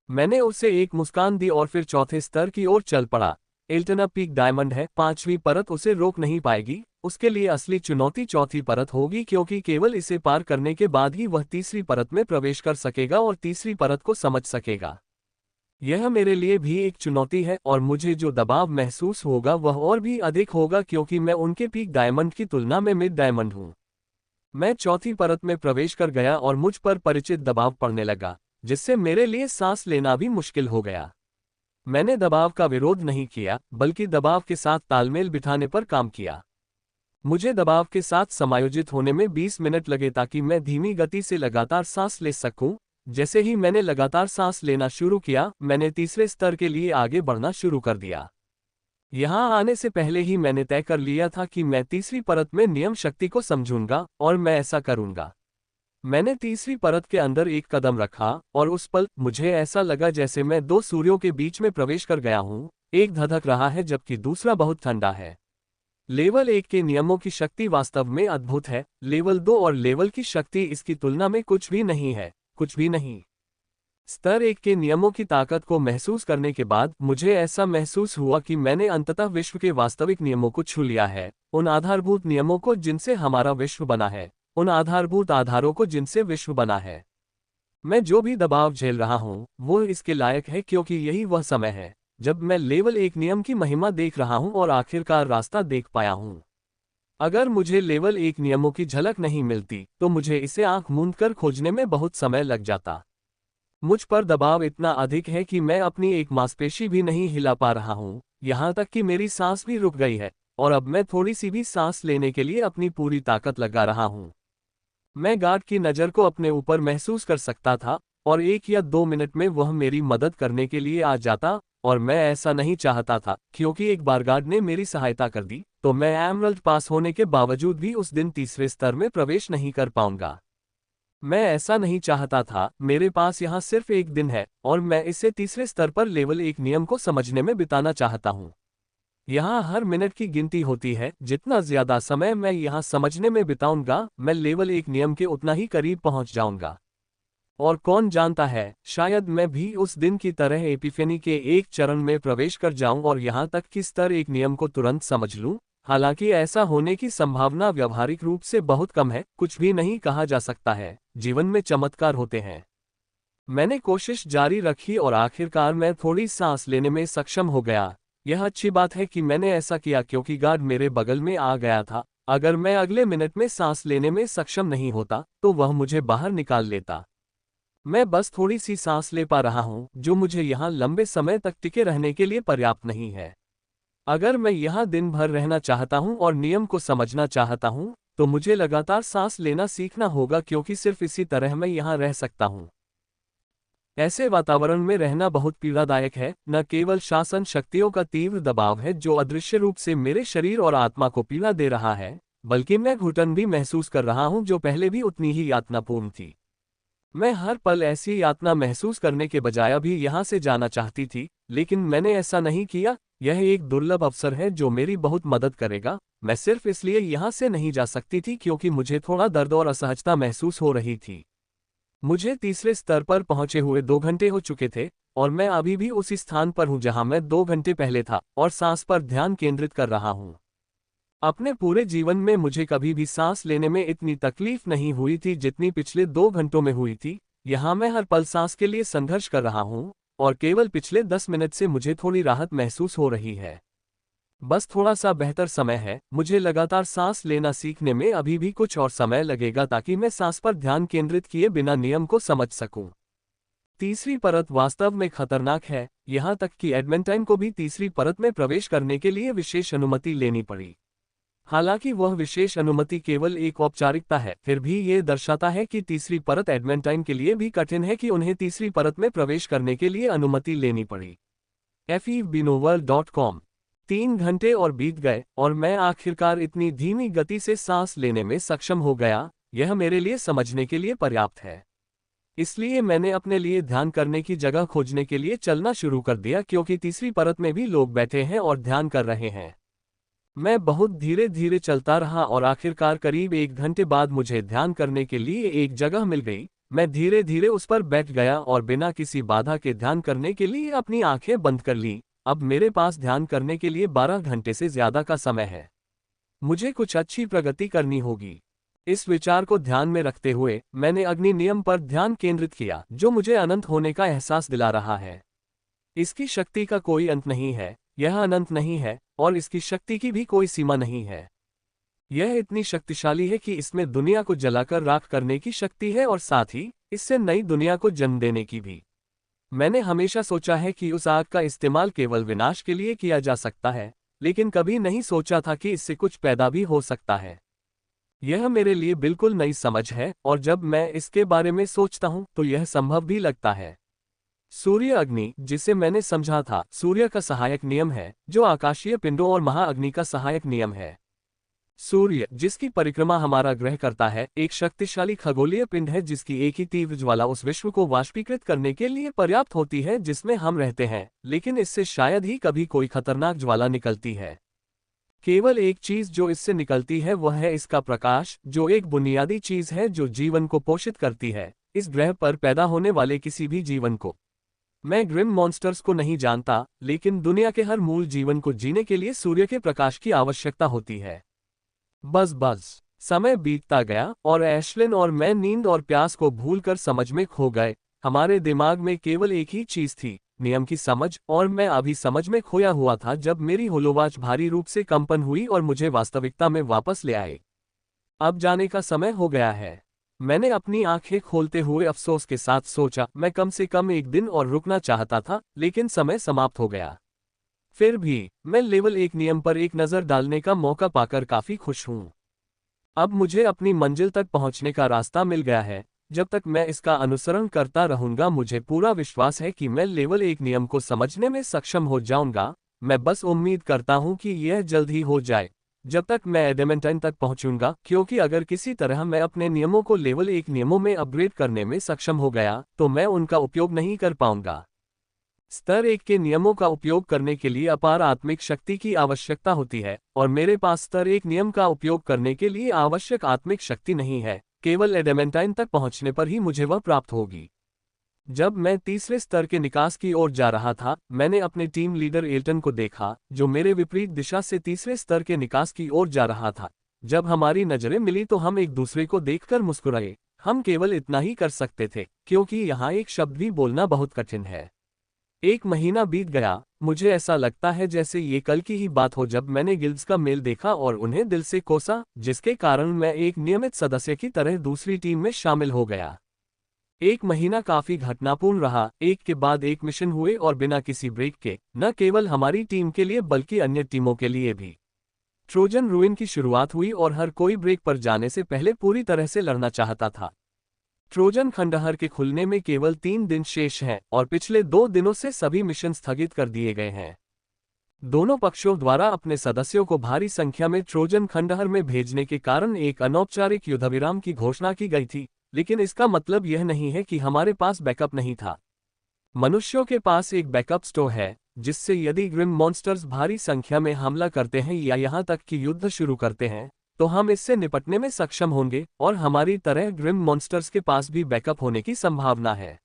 A: मैंने उसे एक मुस्कान दी और फिर चौथे स्तर की ओर चल पड़ा। एल्टन पीक डायमंड है, 5वीं परत उसे रोक नहीं पाएगी, उसके लिए असली चुनौती चौथी परत होगी क्योंकि केवल इसे पार करने के बाद ही वह तीसरी परत में प्रवेश कर सकेगा और तीसरी परत को समझ सकेगा। यह मेरे लिए भी एक चुनौती है और मुझे जो दबाव महसूस होगा वह और भी अधिक होगा क्योंकि मैं उनके पीक डायमंड की तुलना में मिड डायमंड हूं। मैं चौथी परत में प्रवेश कर गया और मुझ पर परिचित दबाव पड़ने लगा, जिससे मेरे लिए सांस लेना भी मुश्किल हो गया। मैंने दबाव का विरोध नहीं किया, बल्कि दबाव के साथ तालमेल बिठाने पर काम किया। मुझे दबाव के साथ समायोजित होने में 20 मिनट लगे ताकि मैं धीमी गति से लगातार सांस ले सकूं। जैसे ही मैंने लगातार सांस लेना शुरू किया, मैंने तीसरे स्तर के लिए आगे बढ़ना शुरू कर दिया। यहां आने से पहले ही मैंने तय कर लिया था कि मैं तीसरी परत में नियम शक्ति को समझूंगा, और मैं ऐसा करूंगा। मैंने तीसरी परत के अंदर एक कदम रखा और उस पल मुझे ऐसा लगा जैसे मैं 2 सूर्यों के बीच में प्रवेश कर गया हूं। एक धधक रहा है जबकि दूसरा बहुत ठंडा है। लेवल 1 के नियमों की शक्ति वास्तव में अद्भुत है, लेवल 2 और लेवल की शक्ति इसकी तुलना में कुछ भी नहीं है, कुछ भी नहीं। स्तर 1 के नियमों की ताकत को महसूस करने के बाद मुझे ऐसा महसूस हुआ कि मैंने अंततः विश्व के वास्तविक नियमों को छू लिया है, उन आधारभूत नियमों को जिनसे हमारा विश्व बना है, उन आधारभूत आधारों को जिनसे विश्व बना है। मैं जो भी दबाव झेल रहा हूं वो इसके लायक है क्योंकि यही वह समय है जब मैं लेवल 1 नियम की महिमा देख रहा हूं और आखिरकार रास्ता देख पाया हूं। अगर मुझे लेवल 1 नियमों की झलक नहीं मिलती तो मुझे इसे आंख मूंद कर खोजने में बहुत समय लग जाता। मुझ पर दबाव इतना अधिक है कि मैं अपनी एक मांसपेशी भी नहीं हिला पा रहा हूं, यहां तक कि मेरी सांस भी रुक गई है, और अब मैं थोड़ी सी भी सांस लेने के लिए अपनी पूरी ताकत लगा रहा हूं। मैं गार्ड की नज़र को अपने ऊपर महसूस कर सकता था और 1 या 2 मिनट में वह मेरी मदद करने के लिए आ जाता और मैं ऐसा नहीं चाहता था, क्योंकि एक बार गार्ड ने मेरी सहायता कर दी, तो मैं एमरल्ड पास होने के बावजूद भी उस दिन तीसरे स्तर में प्रवेश नहीं कर पाऊंगा। मैं ऐसा नहीं चाहता था, मेरे पास यहाँ सिर्फ एक दिन है, और मैं इसे तीसरे स्तर पर लेवल 1 नियम को समझने में बिताना चाहता हूँ। यहाँ हर मिनट की गिनती होती है, जितना ज्यादा समय मैं यहाँ समझने में बिताऊंगा, मैं लेवल 1 नियम के उतना ही करीब पहुँच जाऊंगा। और कौन जानता है, शायद मैं भी उस दिन की तरह एपिफेनी के एक चरण में प्रवेश कर जाऊं और यहाँ तक कि स्तर 1 नियम को तुरंत समझ लूं। हालांकि ऐसा होने की संभावना व्यावहारिक रूप से बहुत कम है, कुछ भी नहीं कहा जा सकता है, जीवन में चमत्कार होते हैं। मैंने कोशिश जारी रखी और आखिरकार मैं थोड़ी सांस लेने में सक्षम हो गया। यह अच्छी बात है कि मैंने ऐसा किया, क्योंकि गार्ड मेरे बगल में आ गया था। अगर मैं अगले मिनट में सांस लेने में सक्षम नहीं होता, तो वह मुझे बाहर निकाल लेता। मैं बस थोड़ी सी सांस ले पा रहा हूं, जो मुझे यहाँ लंबे समय तक टिके रहने के लिए पर्याप्त नहीं है। अगर मैं यहाँ दिन भर रहना चाहता हूँ और नियम को समझना चाहता हूँ, तो मुझे लगातार सांस लेना सीखना होगा, क्योंकि सिर्फ इसी तरह मैं यहाँ रह सकता हूँ। ऐसे वातावरण में रहना बहुत पीड़ादायक है, न केवल शासन शक्तियों का तीव्र दबाव है जो अदृश्य रूप से मेरे शरीर और आत्मा को पीड़ा दे रहा है, बल्कि मैं घुटन भी महसूस कर रहा हूँ जो पहले भी उतनी ही यातनापूर्ण थी। मैं हर पल ऐसी यातना महसूस करने के बजाय अभी यहाँ से जाना चाहती थी, लेकिन मैंने ऐसा नहीं किया। यह एक दुर्लभ अवसर है जो मेरी बहुत मदद करेगा। मैं सिर्फ इसलिए यहाँ से नहीं जा सकती थी क्योंकि मुझे थोड़ा दर्द और असहजता महसूस हो रही थी। मुझे तीसरे स्तर पर पहुंचे हुए 2 घंटे हो चुके थे, और मैं अभी भी उसी स्थान पर हूं जहां मैं 2 घंटे पहले था, और सांस पर ध्यान केंद्रित कर रहा हूं। अपने पूरे जीवन में मुझे कभी भी सांस लेने में इतनी तकलीफ नहीं हुई थी जितनी पिछले 2 घंटों में हुई थी। यहाँ मैं हर पल सांस के लिए संघर्ष कर रहा हूँ, और केवल पिछले 10 मिनट से मुझे थोड़ी राहत महसूस हो रही है। बस थोड़ा सा बेहतर समय है। मुझे लगातार सांस लेना सीखने में अभी भी कुछ और समय लगेगा ताकि मैं सांस पर ध्यान केंद्रित किए बिना नियम को समझ सकूं। तीसरी परत वास्तव में खतरनाक है, यहाँ तक कि एडमेंटाइन को भी तीसरी परत में प्रवेश करने के लिए विशेष अनुमति लेनी पड़ी। हालांकि वह विशेष अनुमति केवल एक औपचारिकता है, फिर भी ये दर्शाता है कि तीसरी परत एडमेंटाइन के लिए भी कठिन है कि उन्हें तीसरी परत में प्रवेश करने के लिए अनुमति लेनी पड़ी। fevbinovel.com 3 घंटे और बीत गए, और मैं आखिरकार इतनी धीमी गति से सांस लेने में सक्षम हो गया। यह मेरे लिए समझने के लिए पर्याप्त है। इसलिए मैंने अपने लिए ध्यान करने की जगह खोजने के लिए चलना शुरू कर दिया, क्योंकि तीसरी परत में भी लोग बैठे हैं और ध्यान कर रहे हैं। मैं बहुत धीरे धीरे चलता रहा और आखिरकार करीब 1 घंटे बाद मुझे ध्यान करने के लिए एक जगह मिल गई। मैं धीरे धीरे उस पर बैठ गया और बिना किसी बाधा के ध्यान करने के लिए अपनी आंखें बंद कर लीं। अब मेरे पास ध्यान करने के लिए 12 घंटे से ज्यादा का समय है। मुझे कुछ अच्छी प्रगति करनी होगी। इस विचार को ध्यान में रखते हुए मैंने अग्नि नियम पर ध्यान केंद्रित किया, जो मुझे अनंत होने का एहसास दिला रहा है। इसकी शक्ति का कोई अंत नहीं है, यह अनंत नहीं है, और इसकी शक्ति की भी कोई सीमा नहीं है। यह इतनी शक्तिशाली है कि इसमें दुनिया को जलाकर राख करने की शक्ति है, और साथ ही इससे नई दुनिया को जन्म देने की भी। मैंने हमेशा सोचा है कि उस आग का इस्तेमाल केवल विनाश के लिए किया जा सकता है, लेकिन कभी नहीं सोचा था कि इससे कुछ पैदा भी हो सकता है। यह मेरे लिए बिल्कुल नई समझ है, और जब मैं इसके बारे में सोचता हूं तो यह संभव भी लगता है। सूर्य अग्नि, जिसे मैंने समझा था, सूर्य का सहायक नियम है, जो आकाशीय पिंडों और महाअग्नि का सहायक नियम है। सूर्य, जिसकी परिक्रमा हमारा ग्रह करता है, एक शक्तिशाली खगोलीय पिंड है जिसकी एक ही तीव्र ज्वाला उस विश्व को वाष्पीकृत करने के लिए पर्याप्त होती है जिसमें हम रहते हैं, लेकिन इससे शायद ही कभी कोई खतरनाक ज्वाला निकलती है। केवल एक चीज जो इससे निकलती है वह है इसका प्रकाश, जो एक बुनियादी चीज है जो जीवन को पोषित करती है, इस ग्रह पर पैदा होने वाले किसी भी जीवन को। मैं ग्रिम मॉन्स्टर्स को नहीं जानता, लेकिन दुनिया के हर मूल जीवन को जीने के लिए सूर्य के प्रकाश की आवश्यकता होती है। बस समय बीतता गया और एशलिन और मैं नींद और प्यास को भूलकर समझ में खो गए। हमारे दिमाग में केवल एक ही चीज थी, नियम की समझ, और मैं अभी समझ में खोया हुआ था जब मेरी होलोवाच भारी रूप से कंपन हुई और मुझे वास्तविकता में वापस ले आए। अब जाने का समय हो गया है। मैंने अपनी आंखें खोलते हुए अफसोस के साथ सोचा, मैं कम से कम एक दिन और रुकना चाहता था, लेकिन समय समाप्त हो गया। फिर भी मैं लेवल 1 नियम पर एक नज़र डालने का मौका पाकर काफी खुश हूं। अब मुझे अपनी मंजिल तक पहुंचने का रास्ता मिल गया है, जब तक मैं इसका अनुसरण करता रहूंगा मुझे पूरा विश्वास है कि मैं लेवल 1 नियम को समझने में सक्षम हो जाऊंगा। मैं बस उम्मीद करता हूं कि यह जल्द ही हो जाए, जब तक मैं एडेमेंटाइन तक पहुंचूंगा, क्योंकि अगर किसी तरह मैं अपने नियमों को लेवल 1 नियमों में अपग्रेड करने में सक्षम हो गया तो मैं उनका उपयोग नहीं कर पाऊंगा। स्तर 1 के नियमों का उपयोग करने के लिए अपार आत्मिक शक्ति की आवश्यकता होती है, और मेरे पास स्तर 1 नियम का उपयोग करने के लिए आवश्यक आत्मिक शक्ति नहीं है। केवल एडेमेंटाइन तक पहुंचने पर ही मुझे वह प्राप्त होगी। जब मैं तीसरे स्तर के निकास की ओर जा रहा था, मैंने अपने टीम लीडर एल्टन को देखा, जो मेरे विपरीत दिशा से तीसरे स्तर के निकास की ओर जा रहा था। जब हमारी नजरें मिली तो हम एक दूसरे को देखकर मुस्कुराए। हम केवल इतना ही कर सकते थे, क्योंकि यहाँ एक शब्द भी बोलना बहुत कठिन है। 1 महीना बीत गया। मुझे ऐसा लगता है जैसे ये कल की ही बात हो जब मैंने गिल्ड्स का मेल देखा और उन्हें दिल से कोसा, जिसके कारण मैं एक नियमित सदस्य की तरह दूसरी टीम में शामिल हो गया। 1 महीना काफी घटनापूर्ण रहा, एक के बाद एक मिशन हुए और बिना किसी ब्रेक के, न केवल हमारी टीम के लिए बल्कि अन्य टीमों के लिए भी। ट्रोजन रूइन की शुरुआत हुई और हर कोई ब्रेक पर जाने से पहले पूरी तरह से लड़ना चाहता था। ट्रोजन खंडहर के खुलने में केवल 3 दिन शेष हैं और पिछले 2 दिनों से सभी मिशन स्थगित कर दिए गए हैं। दोनों पक्षों द्वारा अपने सदस्यों को भारी संख्या में ट्रोजन खंडहर में भेजने के कारण एक अनौपचारिक युद्धविराम की घोषणा की गई थी, लेकिन इसका मतलब यह नहीं है कि हमारे पास बैकअप नहीं था। मनुष्यों के पास एक बैकअप स्टोर है, जिससे यदि ग्रिम मॉन्स्टर्स भारी संख्या में हमला करते हैं या यहाँ तक कि युद्ध शुरू करते हैं, तो हम इससे निपटने में सक्षम होंगे, और हमारी तरह ग्रिम मॉन्स्टर्स के पास भी बैकअप होने की संभावना है।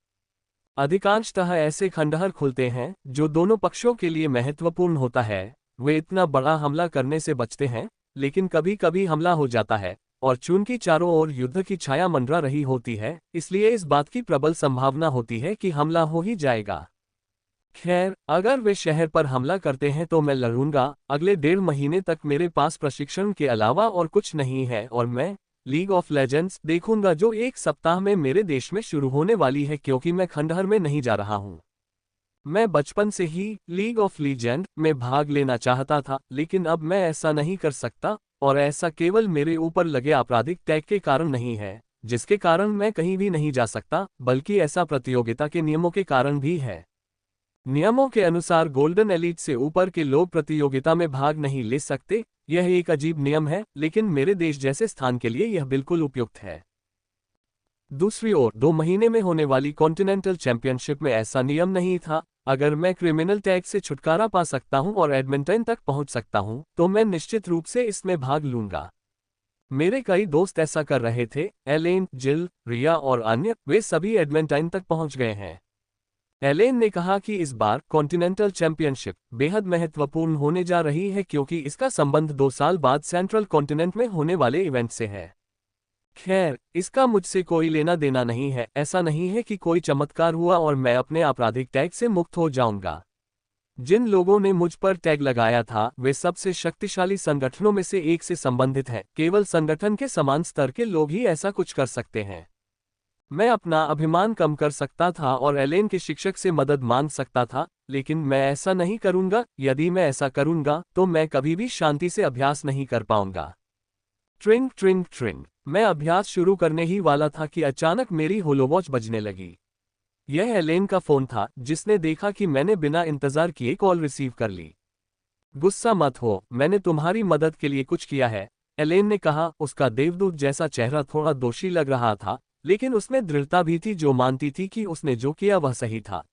A: अधिकांशतः ऐसे खंडहर खुलते हैं जो दोनों पक्षों के लिए महत्वपूर्ण होता है। वे इतना बड़ा हमला करने से बचते हैं, लेकिन कभी कभी हमला हो जाता है, और चूंकि चारों ओर युद्ध की छाया मंडरा रही होती है, इसलिए इस बात की प्रबल संभावना होती है कि हमला हो ही जाएगा। खैर, अगर वे शहर पर हमला करते हैं तो मैं लड़ूंगा। अगले 1.5 महीने तक मेरे पास प्रशिक्षण के अलावा और कुछ नहीं है, और मैं लीग ऑफ लेजेंड्स देखूंगा जो 1 सप्ताह में मेरे देश में शुरू होने वाली है, क्योंकि मैं खंडहर में नहीं जा रहा हूं। मैं बचपन से ही लीग ऑफ लीजेंड में भाग लेना चाहता था, लेकिन अब मैं ऐसा नहीं कर सकता, और ऐसा केवल मेरे ऊपर लगे आपराधिक टैग के कारण नहीं है, जिसके कारण मैं कहीं भी नहीं जा सकता, बल्कि ऐसा प्रतियोगिता के नियमों के कारण भी है। नियमों के अनुसार गोल्डन एलीट से ऊपर के लोग प्रतियोगिता में भाग नहीं ले सकते। यह एक अजीब नियम है, लेकिन मेरे देश जैसे स्थान के लिए यह बिल्कुल उपयुक्त है। दूसरी ओर 2 महीने में होने वाली कॉन्टिनेंटल चैंपियनशिप में ऐसा नियम नहीं था। अगर मैं क्रिमिनल टैग से छुटकारा पा सकता हूं और एडमिंटन तक पहुंच सकता हूं, तो मैं निश्चित रूप से इसमें भाग लूंगा। मेरे कई दोस्त ऐसा कर रहे थे। एलेन, जिल, रिया और अन्य, वे सभी एडमिंटन तक पहुंच गए हैं। एलेन ने कहा कि इस बार कॉन्टिनेंटल चैंपियनशिप बेहद महत्वपूर्ण होने जा रही है, क्योंकि इसका संबंध 2 साल बाद सेंट्रल कॉन्टिनेंट में होने वाले इवेंट से है। खैर, इसका मुझसे कोई लेना देना नहीं है। ऐसा नहीं है कि कोई चमत्कार हुआ और मैं अपने आपराधिक टैग से मुक्त हो जाऊंगा। जिन लोगों ने मुझ पर टैग लगाया था वे सबसे शक्तिशाली संगठनों में से एक से संबंधित हैं। केवल संगठन के समान स्तर के लोग ही ऐसा कुछ कर सकते हैं। मैं अपना अभिमान कम कर सकता था और एलेन के शिक्षक से मदद मांग सकता था, लेकिन मैं ऐसा नहीं करूंगा। यदि मैं ऐसा करूंगा तो मैं कभी भी शांति से अभ्यास नहीं कर पाऊंगा। ट्रिंग ट्रिंग ट्रिंग। मैं अभ्यास शुरू करने ही वाला था कि अचानक मेरी होलोवॉच बजने लगी। यह एलेन का फोन था, जिसने देखा कि मैंने बिना इंतजार किए कॉल रिसीव कर ली। गुस्सा मत हो, मैंने तुम्हारी मदद के लिए कुछ किया है, एलेन ने कहा। उसका देवदूत जैसा चेहरा थोड़ा दोषी लग रहा था, लेकिन उसमें दृढ़ता भी थी जो मानती थी कि उसने जो किया वह सही था।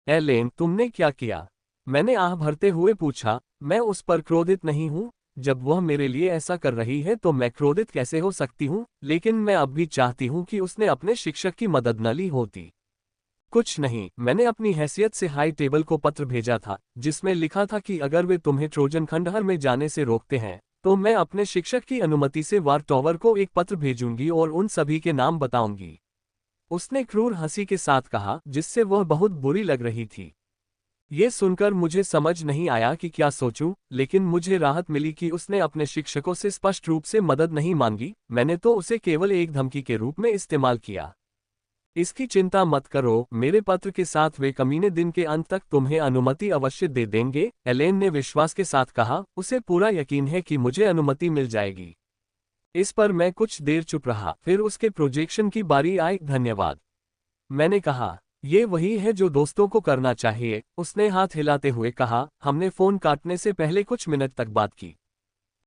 A: एलेन, तुमने क्या किया? मैंने आह भरते हुए पूछा। मैं उस पर क्रोधित नहीं हूं। जब वह मेरे लिए ऐसा कर रही है तो मैं क्रोधित कैसे हो सकती हूं? लेकिन मैं अब भी चाहती हूं कि उसने अपने शिक्षक की मदद न ली होती। कुछ नहीं, मैंने अपनी हैसियत से हाई टेबल को पत्र भेजा था, जिसमें लिखा था कि अगर वे तुम्हें ट्रोजन खंडहर में जाने से रोकते हैं, तो मैं अपने शिक्षक की अनुमति से वार टॉवर को एक पत्र भेजूंगी और उन सभी के नाम बताऊंगी। उसने क्रूर हंसी के साथ कहा, जिससे वह बहुत बुरी लग रही थी। ये सुनकर मुझे समझ नहीं आया कि क्या सोचूं, लेकिन मुझे राहत मिली कि उसने अपने शिक्षकों से स्पष्ट रूप से मदद नहीं मांगी। मैंने तो उसे केवल एक धमकी के रूप में इस्तेमाल किया। इसकी चिंता मत करो, मेरे पत्र के साथ वे कमीने दिन के अंत तक तुम्हें अनुमति अवश्य दे देंगे, एलेन ने विश्वास के साथ कहा। उसे पूरा यकीन है कि मुझे अनुमति मिल जाएगी। इस पर मैं कुछ देर चुप रहा, फिर उसके प्रोजेक्शन की बारी आई। धन्यवाद, मैंने कहा। ये वही है जो दोस्तों को करना चाहिए, उसने हाथ हिलाते हुए कहा। हमने फोन काटने से पहले कुछ मिनट तक बात की।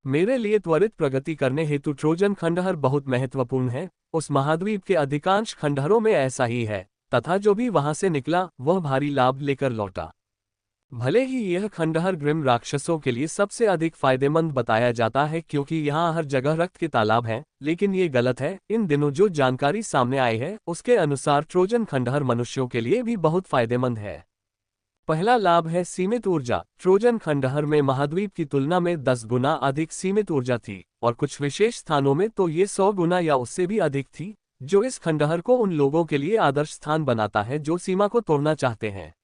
A: मेरे लिए त्वरित प्रगति करने हेतु ट्रोजन खंडहर बहुत महत्वपूर्ण है। उस महाद्वीप के अधिकांश खंडहरों में ऐसा ही है, तथा जो भी वहां से निकला वह भारी लाभ लेकर लौटा। भले ही यह खंडहर ग्रिम राक्षसों के लिए सबसे अधिक फायदेमंद बताया जाता है क्योंकि यहाँ हर जगह रक्त के तालाब हैं, लेकिन ये गलत है। इन दिनों जो जानकारी सामने आई है उसके अनुसार ट्रोजन खंडहर मनुष्यों के लिए भी बहुत फायदेमंद है। पहला लाभ है सीमित ऊर्जा। ट्रोजन खंडहर में महाद्वीप की तुलना में 10 गुना अधिक सीमित ऊर्जा थी, और कुछ विशेष स्थानों में तो ये 100 गुना या उससे भी अधिक थी, जो इस खंडहर को उन लोगों के लिए आदर्श स्थान बनाता है जो सीमा को तोड़ना चाहते हैं।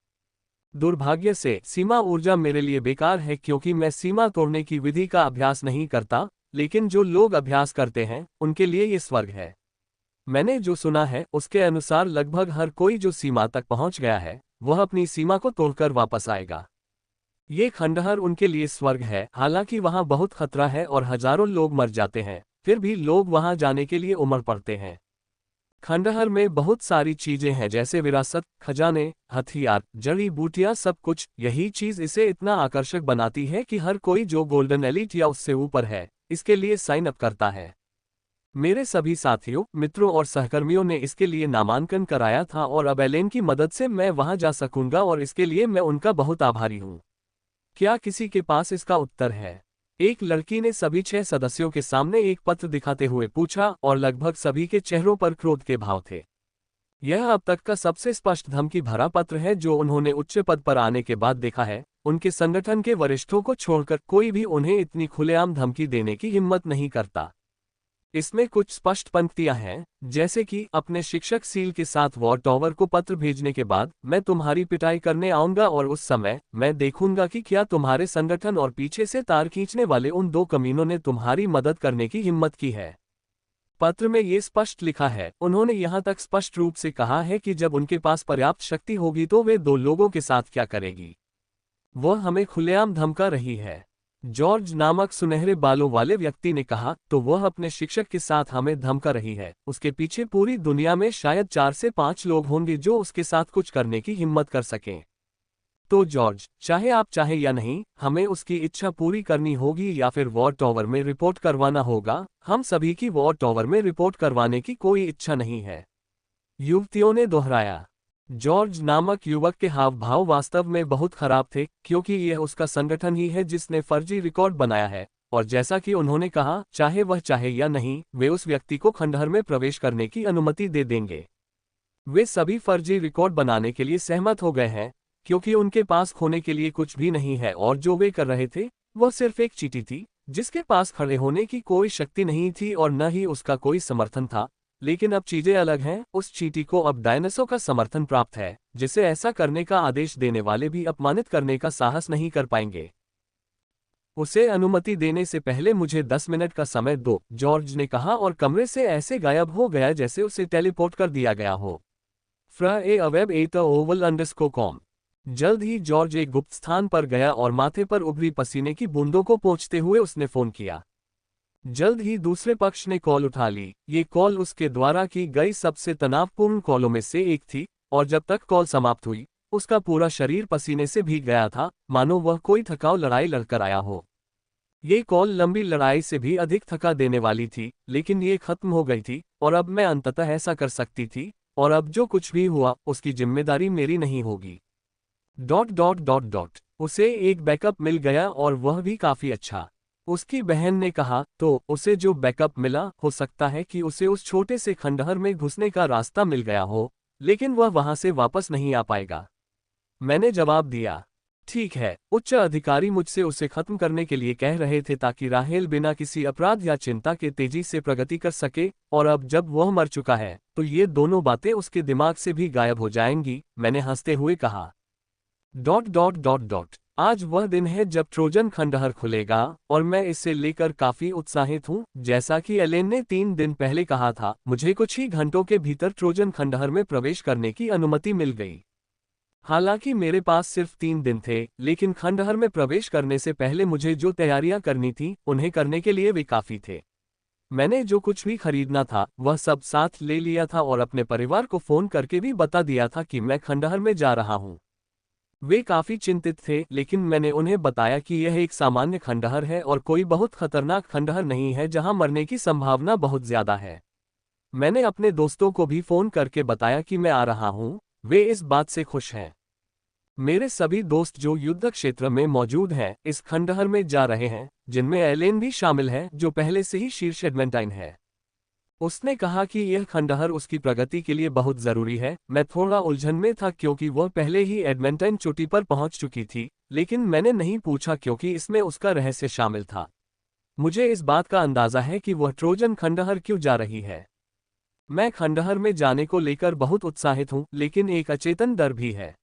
A: दुर्भाग्य से सीमा ऊर्जा मेरे लिए बेकार है क्योंकि मैं सीमा तोड़ने की विधि का अभ्यास नहीं करता, लेकिन जो लोग अभ्यास करते हैं उनके लिए ये स्वर्ग है। मैंने जो सुना है उसके अनुसार लगभग हर कोई जो सीमा तक पहुंच गया है वह अपनी सीमा को तोड़कर वापस आएगा। ये खंडहर उनके लिए स्वर्ग है। हालांकि वहां बहुत खतरा है और हजारों लोग मर जाते हैं, फिर भी लोग वहां जाने के लिए उमड़ पड़ते हैं। खंडहर में बहुत सारी चीजें हैं जैसे विरासत, खजाने, हथियार, जड़ी बूटियां, सब कुछ। यही चीज इसे इतना आकर्षक बनाती है कि हर कोई जो गोल्डन एलीट या उससे ऊपर है इसके लिए साइन अप करता है। मेरे सभी साथियों, मित्रों और सहकर्मियों ने इसके लिए नामांकन कराया था और अब एलेन की मदद से मैं वहां जा सकूंगा और इसके लिए मैं उनका बहुत आभारी हूं। क्या किसी के पास इसका उत्तर है? एक लड़की ने सभी 6 सदस्यों के सामने एक पत्र दिखाते हुए पूछा और लगभग सभी के चेहरों पर क्रोध के भाव थे। यह अब तक का सबसे स्पष्ट धमकी भरा पत्र है जो उन्होंने उच्च पद पर आने के बाद देखा है। उनके संगठन के वरिष्ठों को छोड़कर कोई भी उन्हें इतनी खुलेआम धमकी देने की हिम्मत नहीं करता। इसमें कुछ स्पष्ट पंक्तियां हैं, जैसे कि अपने शिक्षक सील के साथ वॉर टॉवर को पत्र भेजने के बाद मैं तुम्हारी पिटाई करने आऊंगा और उस समय मैं देखूंगा कि क्या तुम्हारे संगठन और पीछे से तार खींचने वाले उन 2 कमीनों ने तुम्हारी मदद करने की हिम्मत की है। पत्र में ये स्पष्ट लिखा है। उन्होंने यहाँ तक स्पष्ट रूप से कहा है कि जब उनके पास पर्याप्त शक्ति होगी तो वे 2 लोगों के साथ क्या करेगी। वह हमें खुलेआम धमका रही है। जॉर्ज नामक सुनहरे बालों वाले व्यक्ति ने कहा, तो वह अपने शिक्षक के साथ हमें धमका रही है। उसके पीछे पूरी दुनिया में शायद 4 से 5 लोग होंगे जो उसके साथ कुछ करने की हिम्मत कर सकें। तो जॉर्ज, चाहे आप चाहे या नहीं, हमें उसकी इच्छा पूरी करनी होगी या फिर वॉर टॉवर में रिपोर्ट करवाना होगा। हम सभी की वॉर टॉवर में रिपोर्ट करवाने की कोई इच्छा नहीं है, युवतियों ने दोहराया। जॉर्ज नामक युवक के हाव भाव वास्तव में बहुत खराब थे क्योंकि यह उसका संगठन ही है जिसने फर्जी रिकॉर्ड बनाया है, और जैसा कि उन्होंने कहा, चाहे वह चाहे या नहीं, वे उस व्यक्ति को खंडहर में प्रवेश करने की अनुमति दे देंगे। वे सभी फर्जी रिकॉर्ड बनाने के लिए सहमत हो गए हैं क्योंकि उनके पास खोने के लिए कुछ भी नहीं है और जो वे कर रहे थे वह सिर्फ एक चीटी थी जिसके पास खड़े होने की कोई शक्ति नहीं थी और न ही उसका कोई समर्थन था। लेकिन अब चीजें अलग हैं। उस चीटी को अब डायनासोर का समर्थन प्राप्त है जिसे ऐसा करने का आदेश देने वाले भी अपमानित करने का साहस नहीं कर पाएंगे। उसे अनुमति देने से पहले मुझे 10 मिनट का समय दो, जॉर्ज ने कहा और कमरे से ऐसे गायब हो गया जैसे उसे टेलीपोर्ट कर दिया गया हो। fra@oval_com। जल्द ही जॉर्ज एक गुप्त स्थान पर गया और माथे पर उभरी पसीने की बूंदों को पोंछते हुए उसने फोन किया। जल्द ही दूसरे पक्ष ने कॉल उठा ली। ये कॉल उसके द्वारा की गई सबसे तनावपूर्ण कॉलों में से एक थी और जब तक कॉल समाप्त हुई उसका पूरा शरीर पसीने से भीग गया था, मानो वह कोई थकाऊ लड़ाई लड़कर आया हो। ये कॉल लंबी लड़ाई से भी अधिक थका देने वाली थी, लेकिन ये खत्म हो गई थी और अब मैं अंततः ऐसा कर सकती थी, और अब जो कुछ भी हुआ उसकी जिम्मेदारी मेरी नहीं होगी। ... उसे एक बैकअप मिल गया और वह भी काफी अच्छा। उसकी बहन ने कहा, तो उसे जो बैकअप मिला, हो सकता है कि उसे उस छोटे से खंडहर में घुसने का रास्ता मिल गया हो, लेकिन वह वहां से वापस नहीं आ पाएगा। मैंने जवाब दिया, ठीक है। उच्च अधिकारी मुझसे उसे खत्म करने के लिए कह रहे थे ताकि राहेल बिना किसी अपराध या चिंता के तेजी से प्रगति कर सके, और अब जब वह मर चुका है तो ये दोनों बातें उसके दिमाग से भी गायब हो जाएंगी। मैंने हंसते हुए कहा, ... आज वह दिन है जब ट्रोजन खंडहर खुलेगा और मैं इसे लेकर काफी उत्साहित हूँ। जैसा कि एलेन ने 3 दिन पहले कहा था, मुझे कुछ ही घंटों के भीतर ट्रोजन खंडहर में प्रवेश करने की अनुमति मिल गई। हालांकि मेरे पास सिर्फ 3 दिन थे, लेकिन खंडहर में प्रवेश करने से पहले मुझे जो तैयारियां करनी थी उन्हें करने के लिए वे काफी थे। मैंने जो कुछ भी खरीदना था वह सब साथ ले लिया था और अपने परिवार को फोन करके भी बता दिया था कि मैं खंडहर में जा रहा हूँ। वे काफी चिंतित थे, लेकिन मैंने उन्हें बताया कि यह एक सामान्य खंडहर है और कोई बहुत खतरनाक खंडहर नहीं है जहां मरने की संभावना बहुत ज्यादा है। मैंने अपने दोस्तों को भी फोन करके बताया कि मैं आ रहा हूं, वे इस बात से खुश हैं। मेरे सभी दोस्त जो युद्ध क्षेत्र में मौजूद हैं इस खंडहर में जा रहे हैं, जिनमें एलेन भी शामिल है जो पहले से ही शीर्ष एडमेंटाइन है। उसने कहा कि यह खंडहर उसकी प्रगति के लिए बहुत जरूरी है। मैं थोड़ा उलझन में था क्योंकि वह पहले ही एडमेंटाइन चोटी पर पहुंच चुकी थी, लेकिन मैंने नहीं पूछा क्योंकि इसमें उसका रहस्य शामिल था। मुझे इस बात का अंदाजा है कि वह ट्रोजन खंडहर क्यों जा रही है। मैं खंडहर में जाने को लेकर बहुत उत्साहित हूं, लेकिन एक अचेतन डर भी है।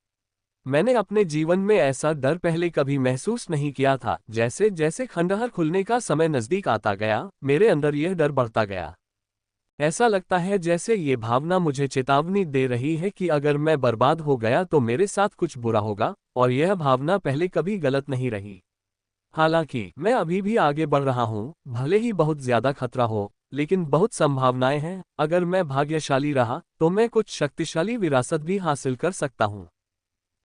A: मैंने अपने जीवन में ऐसा डर पहले कभी महसूस नहीं किया था। जैसे जैसे खंडहर खुलने का समय नजदीक आता गया, मेरे अंदर यह डर बढ़ता गया। ऐसा लगता है जैसे ये भावना मुझे चेतावनी दे रही है कि अगर मैं बर्बाद हो गया तो मेरे साथ कुछ बुरा होगा, और यह भावना पहले कभी गलत नहीं रही। हालांकि मैं अभी भी आगे बढ़ रहा हूं, भले ही बहुत ज्यादा खतरा हो, लेकिन बहुत संभावनाएं हैं। अगर मैं भाग्यशाली रहा तो मैं कुछ शक्तिशाली विरासत भी हासिल कर सकता हूं।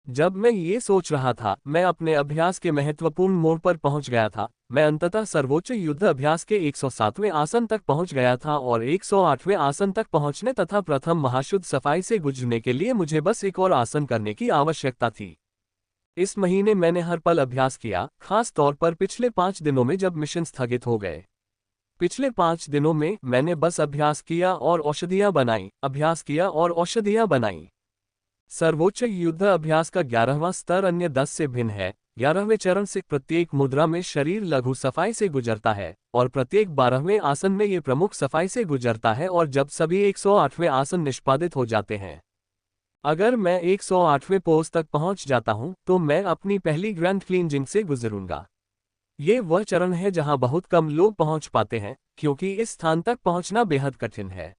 A: जब मैं ये सोच रहा था, मैं अपने अभ्यास के महत्वपूर्ण मोड़ पर पहुंच गया था। मैं अंततः सर्वोच्च युद्ध अभ्यास के 107वें आसन तक पहुंच गया था और 108वें आसन तक पहुंचने तथा प्रथम महाशुद्ध सफाई से गुजरने के लिए मुझे बस एक और आसन करने की आवश्यकता थी। इस महीने मैंने हर पल अभ्यास किया, खास तौर पर पिछले 5 दिनों में जब मिशन स्थगित हो गए। पिछले 5 दिनों में मैंने बस अभ्यास किया और औषधियां बनाई, अभ्यास किया और औषधियां बनाई। सर्वोच्च युद्ध अभ्यास का 11वां स्तर अन्य 10 से भिन्न है। 11वें चरण से प्रत्येक मुद्रा में शरीर लघु सफाई से गुजरता है और प्रत्येक 12वें आसन में ये प्रमुख सफाई से गुजरता है। और जब सभी 108वें आसन निष्पादित हो जाते हैं, अगर मैं 108वें पोज तक पहुंच जाता हूं तो मैं अपनी पहली ग्रैंड क्लींजिंग से गुजरूंगा। ये वह चरण है जहां बहुत कम लोग पहुंच पाते हैं, क्योंकि इस स्थान तक पहुंचना बेहद कठिन है।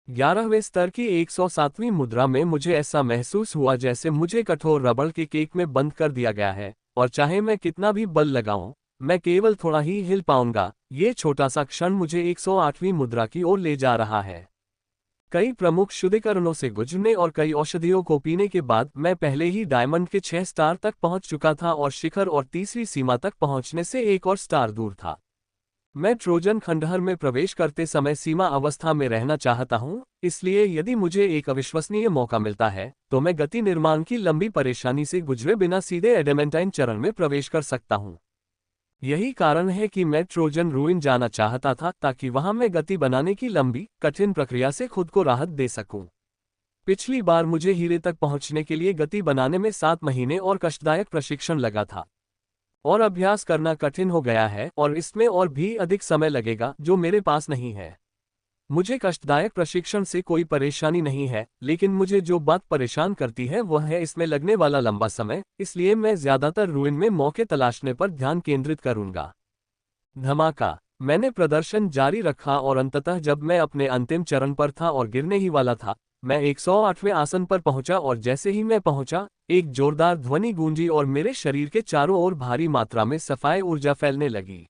A: 11वें स्तर की 107वीं मुद्रा में मुझे ऐसा महसूस हुआ जैसे मुझे कठोर रबड़ के केक में बंद कर दिया गया है, और चाहे मैं कितना भी बल लगाऊं, मैं केवल थोड़ा ही हिल पाऊंगा। ये छोटा सा क्षण मुझे 108वीं मुद्रा की ओर ले जा रहा है। कई प्रमुख शुद्धिकरणों से गुजरने और कई औषधियों को पीने के बाद मैं पहले ही डायमंड के 6 स्टार तक पहुंच चुका था और शिखर और तीसरी सीमा तक पहुंचने से एक और स्टार दूर था। मैं ट्रोजन खंडहर में प्रवेश करते समय सीमा अवस्था में रहना चाहता हूं, इसलिए यदि मुझे एक अविश्वसनीय मौका मिलता है तो मैं गति निर्माण की लंबी परेशानी से गुजरे बिना सीधे एडेमेंटाइन चरण में प्रवेश कर सकता हूं। यही कारण है कि मैं ट्रोजन रूइन जाना चाहता था, ताकि वहां मैं गति बनाने की लंबी कठिन प्रक्रिया से खुद को राहत दे सकूं। पिछली बार मुझे हीरे तक पहुंचने के लिए गति बनाने में 7 महीने और कष्टदायक प्रशिक्षण लगा था, और अभ्यास करना कठिन हो गया है और इसमें और भी अधिक समय लगेगा जो मेरे पास नहीं है। मुझे कष्टदायक प्रशिक्षण से कोई परेशानी नहीं है, लेकिन मुझे जो बात परेशान करती है वह है इसमें लगने वाला लंबा समय, इसलिए मैं ज्यादातर रूइन में मौके तलाशने पर ध्यान केंद्रित करूंगा। धमाका। मैंने प्रदर्शन जारी रखा और अंततः जब मैं अपने अंतिम चरण पर था और गिरने ही वाला था, मैं 108वें आसन पर पहुंचा और जैसे ही मैं पहुंचा, एक जोरदार ध्वनि गूंजी और मेरे शरीर के चारों ओर भारी मात्रा में सफाई ऊर्जा फैलने लगी।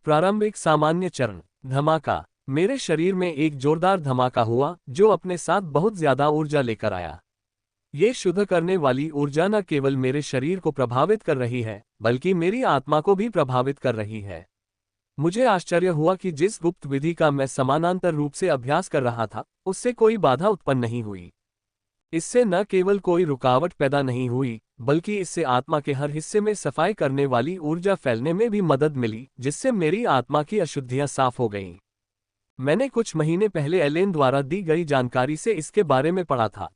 A: प्रारंभिक सामान्य चरण। धमाका। मेरे शरीर में एक जोरदार धमाका हुआ जो अपने साथ बहुत ज्यादा ऊर्जा लेकर आया। ये शुद्ध करने वाली ऊर्जा न केवल मेरे शरीर को प्रभावित कर रही है, बल्कि मेरी आत्मा को भी प्रभावित कर रही है। मुझे आश्चर्य हुआ कि जिस गुप्त विधि का मैं समानांतर रूप से अभ्यास कर रहा था, उससे कोई बाधा उत्पन्न नहीं हुई। इससे न केवल कोई रुकावट पैदा नहीं हुई, बल्कि इससे आत्मा के हर हिस्से में सफाई करने वाली ऊर्जा फैलने में भी मदद मिली, जिससे मेरी आत्मा की अशुद्धियां साफ हो गईं। मैंने कुछ महीने पहले एलेन द्वारा दी गई जानकारी से इसके बारे में पढ़ा था।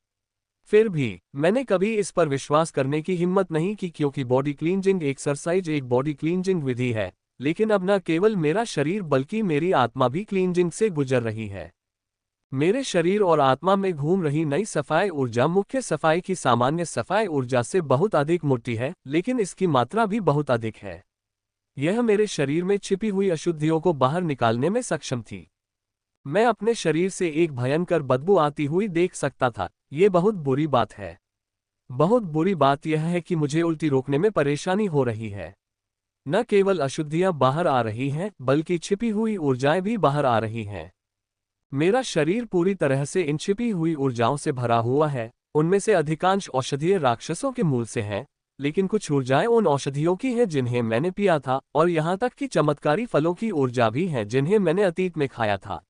A: फिर भी मैंने कभी इस पर विश्वास करने की हिम्मत नहीं की, क्योंकि बॉडी क्लींजिंग एक्सरसाइज एक बॉडी क्लींजिंग विधि है, लेकिन अब न केवल मेरा शरीर बल्कि मेरी आत्मा भी क्लींजिंग से गुजर रही है। मेरे शरीर और आत्मा में घूम रही नई सफाई ऊर्जा मुख्य सफाई की सामान्य सफाई ऊर्जा से बहुत अधिक मोटी है, लेकिन इसकी मात्रा भी बहुत अधिक है। यह मेरे शरीर में छिपी हुई अशुद्धियों को बाहर निकालने में सक्षम थी। मैं अपने शरीर से एक भयंकर बदबू आती हुई देख सकता था। ये बहुत बुरी बात है। बहुत बुरी बात यह है कि मुझे उल्टी रोकने में परेशानी हो रही है। न केवल अशुद्धियां बाहर आ रही हैं, बल्कि छिपी हुई ऊर्जाएं भी बाहर आ रही हैं। मेरा शरीर पूरी तरह से इन छिपी हुई ऊर्जाओं से भरा हुआ है। उनमें से अधिकांश औषधीय राक्षसों के मूल से हैं, लेकिन कुछ ऊर्जाएं उन औषधियों की हैं जिन्हें मैंने पिया था, और यहाँ तक कि चमत्कारी फलों की ऊर्जा भी है जिन्हें मैंने अतीत में खाया था।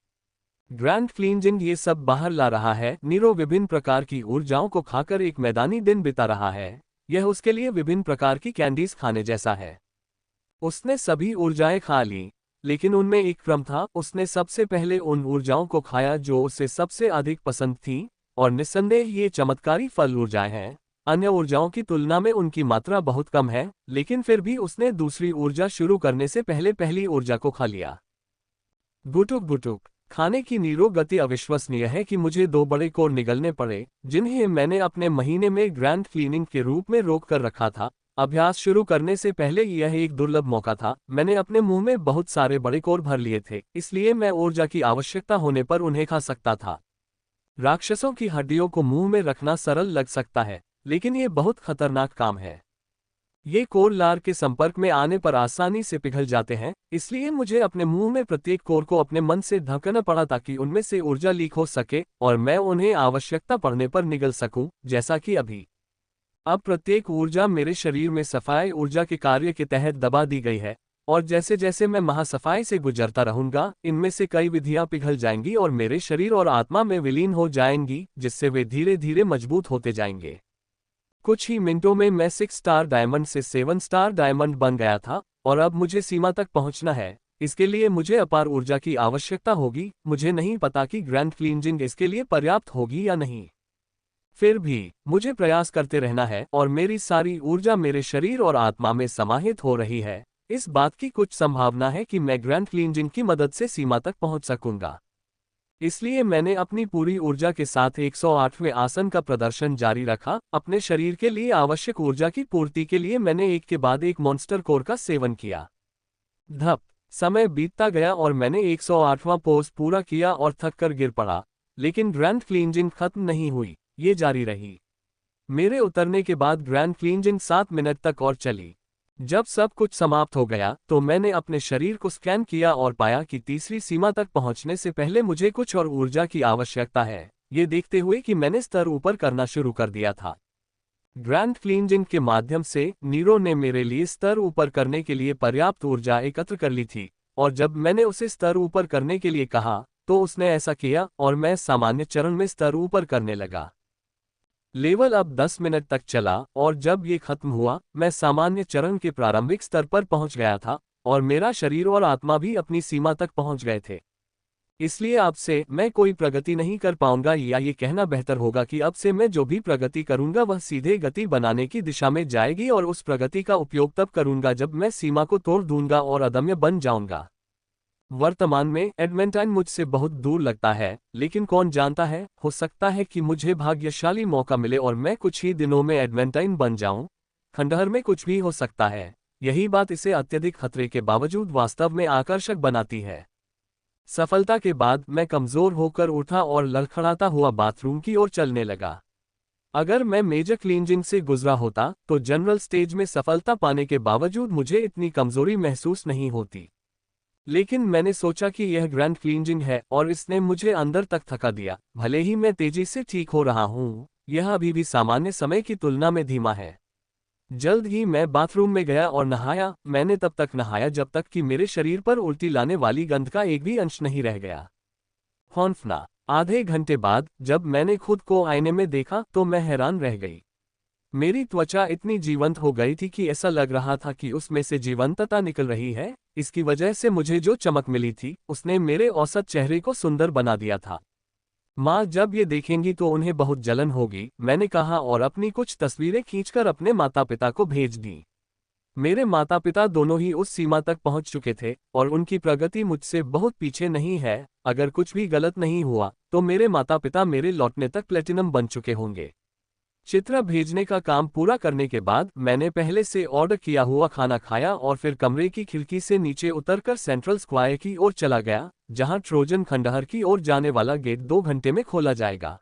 A: ग्रैंड क्लींजिंग ये सब बाहर ला रहा है। नीरो विभिन्न प्रकार की ऊर्जाओं को खाकर एक मैदानी दिन बिता रहा है। यह उसके लिए विभिन्न प्रकार की कैंडीज खाने जैसा है। उसने सभी ऊर्जाएं खा ली, लेकिन उनमें एक क्रम था। उसने सबसे पहले उन ऊर्जाओं को खाया जो उसे सबसे अधिक पसंद थीं, और निस्संदेह ये चमत्कारी फल ऊर्जाएं हैं। अन्य ऊर्जाओं की तुलना में उनकी मात्रा बहुत कम है, लेकिन फिर भी उसने दूसरी ऊर्जा शुरू करने से पहले पहली ऊर्जा को खा लिया। गुटुक गुटुक खाने की नीरो गति अविश्वसनीय है कि मुझे 2 बड़े कोर निगलने पड़े, जिन्हें मैंने अपने महीने में ग्रैंड क्लीनिंग के रूप में रोक कर रखा था। अभ्यास शुरू करने से पहले यह एक दुर्लभ मौका था। मैंने अपने मुंह में बहुत सारे बड़े कोर भर लिए थे, इसलिए मैं ऊर्जा की आवश्यकता होने पर उन्हें खा सकता था। राक्षसों की हड्डियों को मुंह में रखना सरल लग सकता है, लेकिन ये बहुत खतरनाक काम है। ये कोर लार के संपर्क में आने पर आसानी से पिघल जाते हैं, इसलिए मुझे अपने मुंह में प्रत्येक कोर को अपने मन से ढकना पड़ा ताकि उनमें से ऊर्जा लीक हो सके और मैं उन्हें आवश्यकता पड़ने पर निगल सकूं, जैसा कि अभी। अब प्रत्येक ऊर्जा मेरे शरीर में सफाई ऊर्जा के कार्य के तहत दबा दी गई है, और जैसे जैसे मैं महासफाई से गुजरता रहूंगा, इनमें से कई विधियां पिघल जाएंगी और मेरे शरीर और आत्मा में विलीन हो जाएंगी, जिससे वे धीरे धीरे मजबूत होते जाएंगे। कुछ ही मिनटों में मैं 6 स्टार डायमंड से 7 स्टार डायमंड बन गया था, और अब मुझे सीमा तक पहुंचना है। इसके लिए मुझे अपार ऊर्जा की आवश्यकता होगी। मुझे नहीं पता कि ग्रैंड क्लींजिंग इसके लिए पर्याप्त होगी या नहीं। फिर भी मुझे प्रयास करते रहना है, और मेरी सारी ऊर्जा मेरे शरीर और आत्मा में समाहित हो रही है। इस बात की कुछ संभावना है कि मैं ग्रैंड क्लींजिंग की मदद से सीमा तक पहुंच सकूंगा। इसलिए मैंने अपनी पूरी ऊर्जा के साथ 108वें आसन का प्रदर्शन जारी रखा। अपने शरीर के लिए आवश्यक ऊर्जा की पूर्ति के लिए मैंने एक के बाद एक मॉन्स्टर कोर का सेवन किया। धप समय बीतता गया और मैंने 108वां पोज पूरा किया और थक कर गिर पड़ा, लेकिन ग्रैंड क्लींजिंग खत्म नहीं हुई। ये जारी रही। मेरे उतरने के बाद ग्रैंड क्लींजिंग 7 मिनट तक और चली। जब सब कुछ समाप्त हो गया तो मैंने अपने शरीर को स्कैन किया और पाया कि तीसरी सीमा तक पहुंचने से पहले मुझे कुछ और ऊर्जा की आवश्यकता है, ये देखते हुए कि मैंने स्तर ऊपर करना शुरू कर दिया था। ग्रैंड क्लींजिंग के माध्यम से नीरो ने मेरे लिए स्तर ऊपर करने के लिए पर्याप्त ऊर्जा एकत्र कर ली थी, और जब मैंने उसे स्तर ऊपर करने के लिए कहा तो उसने ऐसा किया और मैं सामान्य चरण में स्तर ऊपर करने लगा। लेवल अब 10 मिनट तक चला, और जब ये खत्म हुआ मैं सामान्य चरण के प्रारंभिक स्तर पर पहुंच गया था, और मेरा शरीर और आत्मा भी अपनी सीमा तक पहुंच गए थे। इसलिए अब से मैं कोई प्रगति नहीं कर पाऊंगा, या ये कहना बेहतर होगा कि अब से मैं जो भी प्रगति करूंगा वह सीधे गति बनाने की दिशा में जाएगी, और उस प्रगति का उपयोग तब करूंगा जब मैं सीमा को तोड़ दूंगा और अदम्य बन जाऊंगा। वर्तमान में एडमेंटाइन मुझसे बहुत दूर लगता है, लेकिन कौन जानता है, हो सकता है कि मुझे भाग्यशाली मौका मिले और मैं कुछ ही दिनों में एडमेंटाइन बन जाऊं। खंडहर में कुछ भी हो सकता है। यही बात इसे अत्यधिक खतरे के बावजूद वास्तव में आकर्षक बनाती है। सफलता के बाद मैं कमजोर होकर उठा और लड़खड़ाता हुआ बाथरूम की ओर चलने लगा। अगर मैं मेजर क्लींजिंग से गुजरा होता तो जनरल स्टेज में सफलता पाने के बावजूद मुझे इतनी कमजोरी महसूस नहीं होती। लेकिन मैंने सोचा कि यह ग्रैंड क्लींजिंग है और इसने मुझे अंदर तक थका दिया। भले ही मैं तेजी से ठीक हो रहा हूँ, यह अभी भी सामान्य समय की तुलना में धीमा है। जल्द ही मैं बाथरूम में गया और नहाया। मैंने तब तक नहाया जब तक कि मेरे शरीर पर उल्टी लाने वाली गंध का एक भी अंश नहीं रह गया। हौंफना। आधे घंटे बाद जब मैंने खुद को आईने में देखा तो मैं हैरान रह गई। मेरी त्वचा इतनी जीवंत हो गई थी कि ऐसा लग रहा था कि उसमें से जीवंतता निकल रही है। इसकी वजह से मुझे जो चमक मिली थी उसने मेरे औसत चेहरे को सुंदर बना दिया था। माँ जब ये देखेंगी तो उन्हें बहुत जलन होगी, मैंने कहा, और अपनी कुछ तस्वीरें खींचकर अपने माता पिता को भेज दी। मेरे माता पिता दोनों ही उस सीमा तक पहुंच चुके थे और उनकी प्रगति मुझसे बहुत पीछे नहीं है। अगर कुछ भी गलत नहीं हुआ तो मेरे माता पिता मेरे लौटने तक प्लेटिनम बन चुके होंगे। चित्र भेजने का काम पूरा करने के बाद मैंने पहले से ऑर्डर किया हुआ खाना खाया और फिर कमरे की खिड़की से नीचे उतरकर सेंट्रल स्क्वायर की ओर चला गया, जहां ट्रोजन खंडहर की ओर जाने वाला गेट 2 घंटे में खोला जाएगा।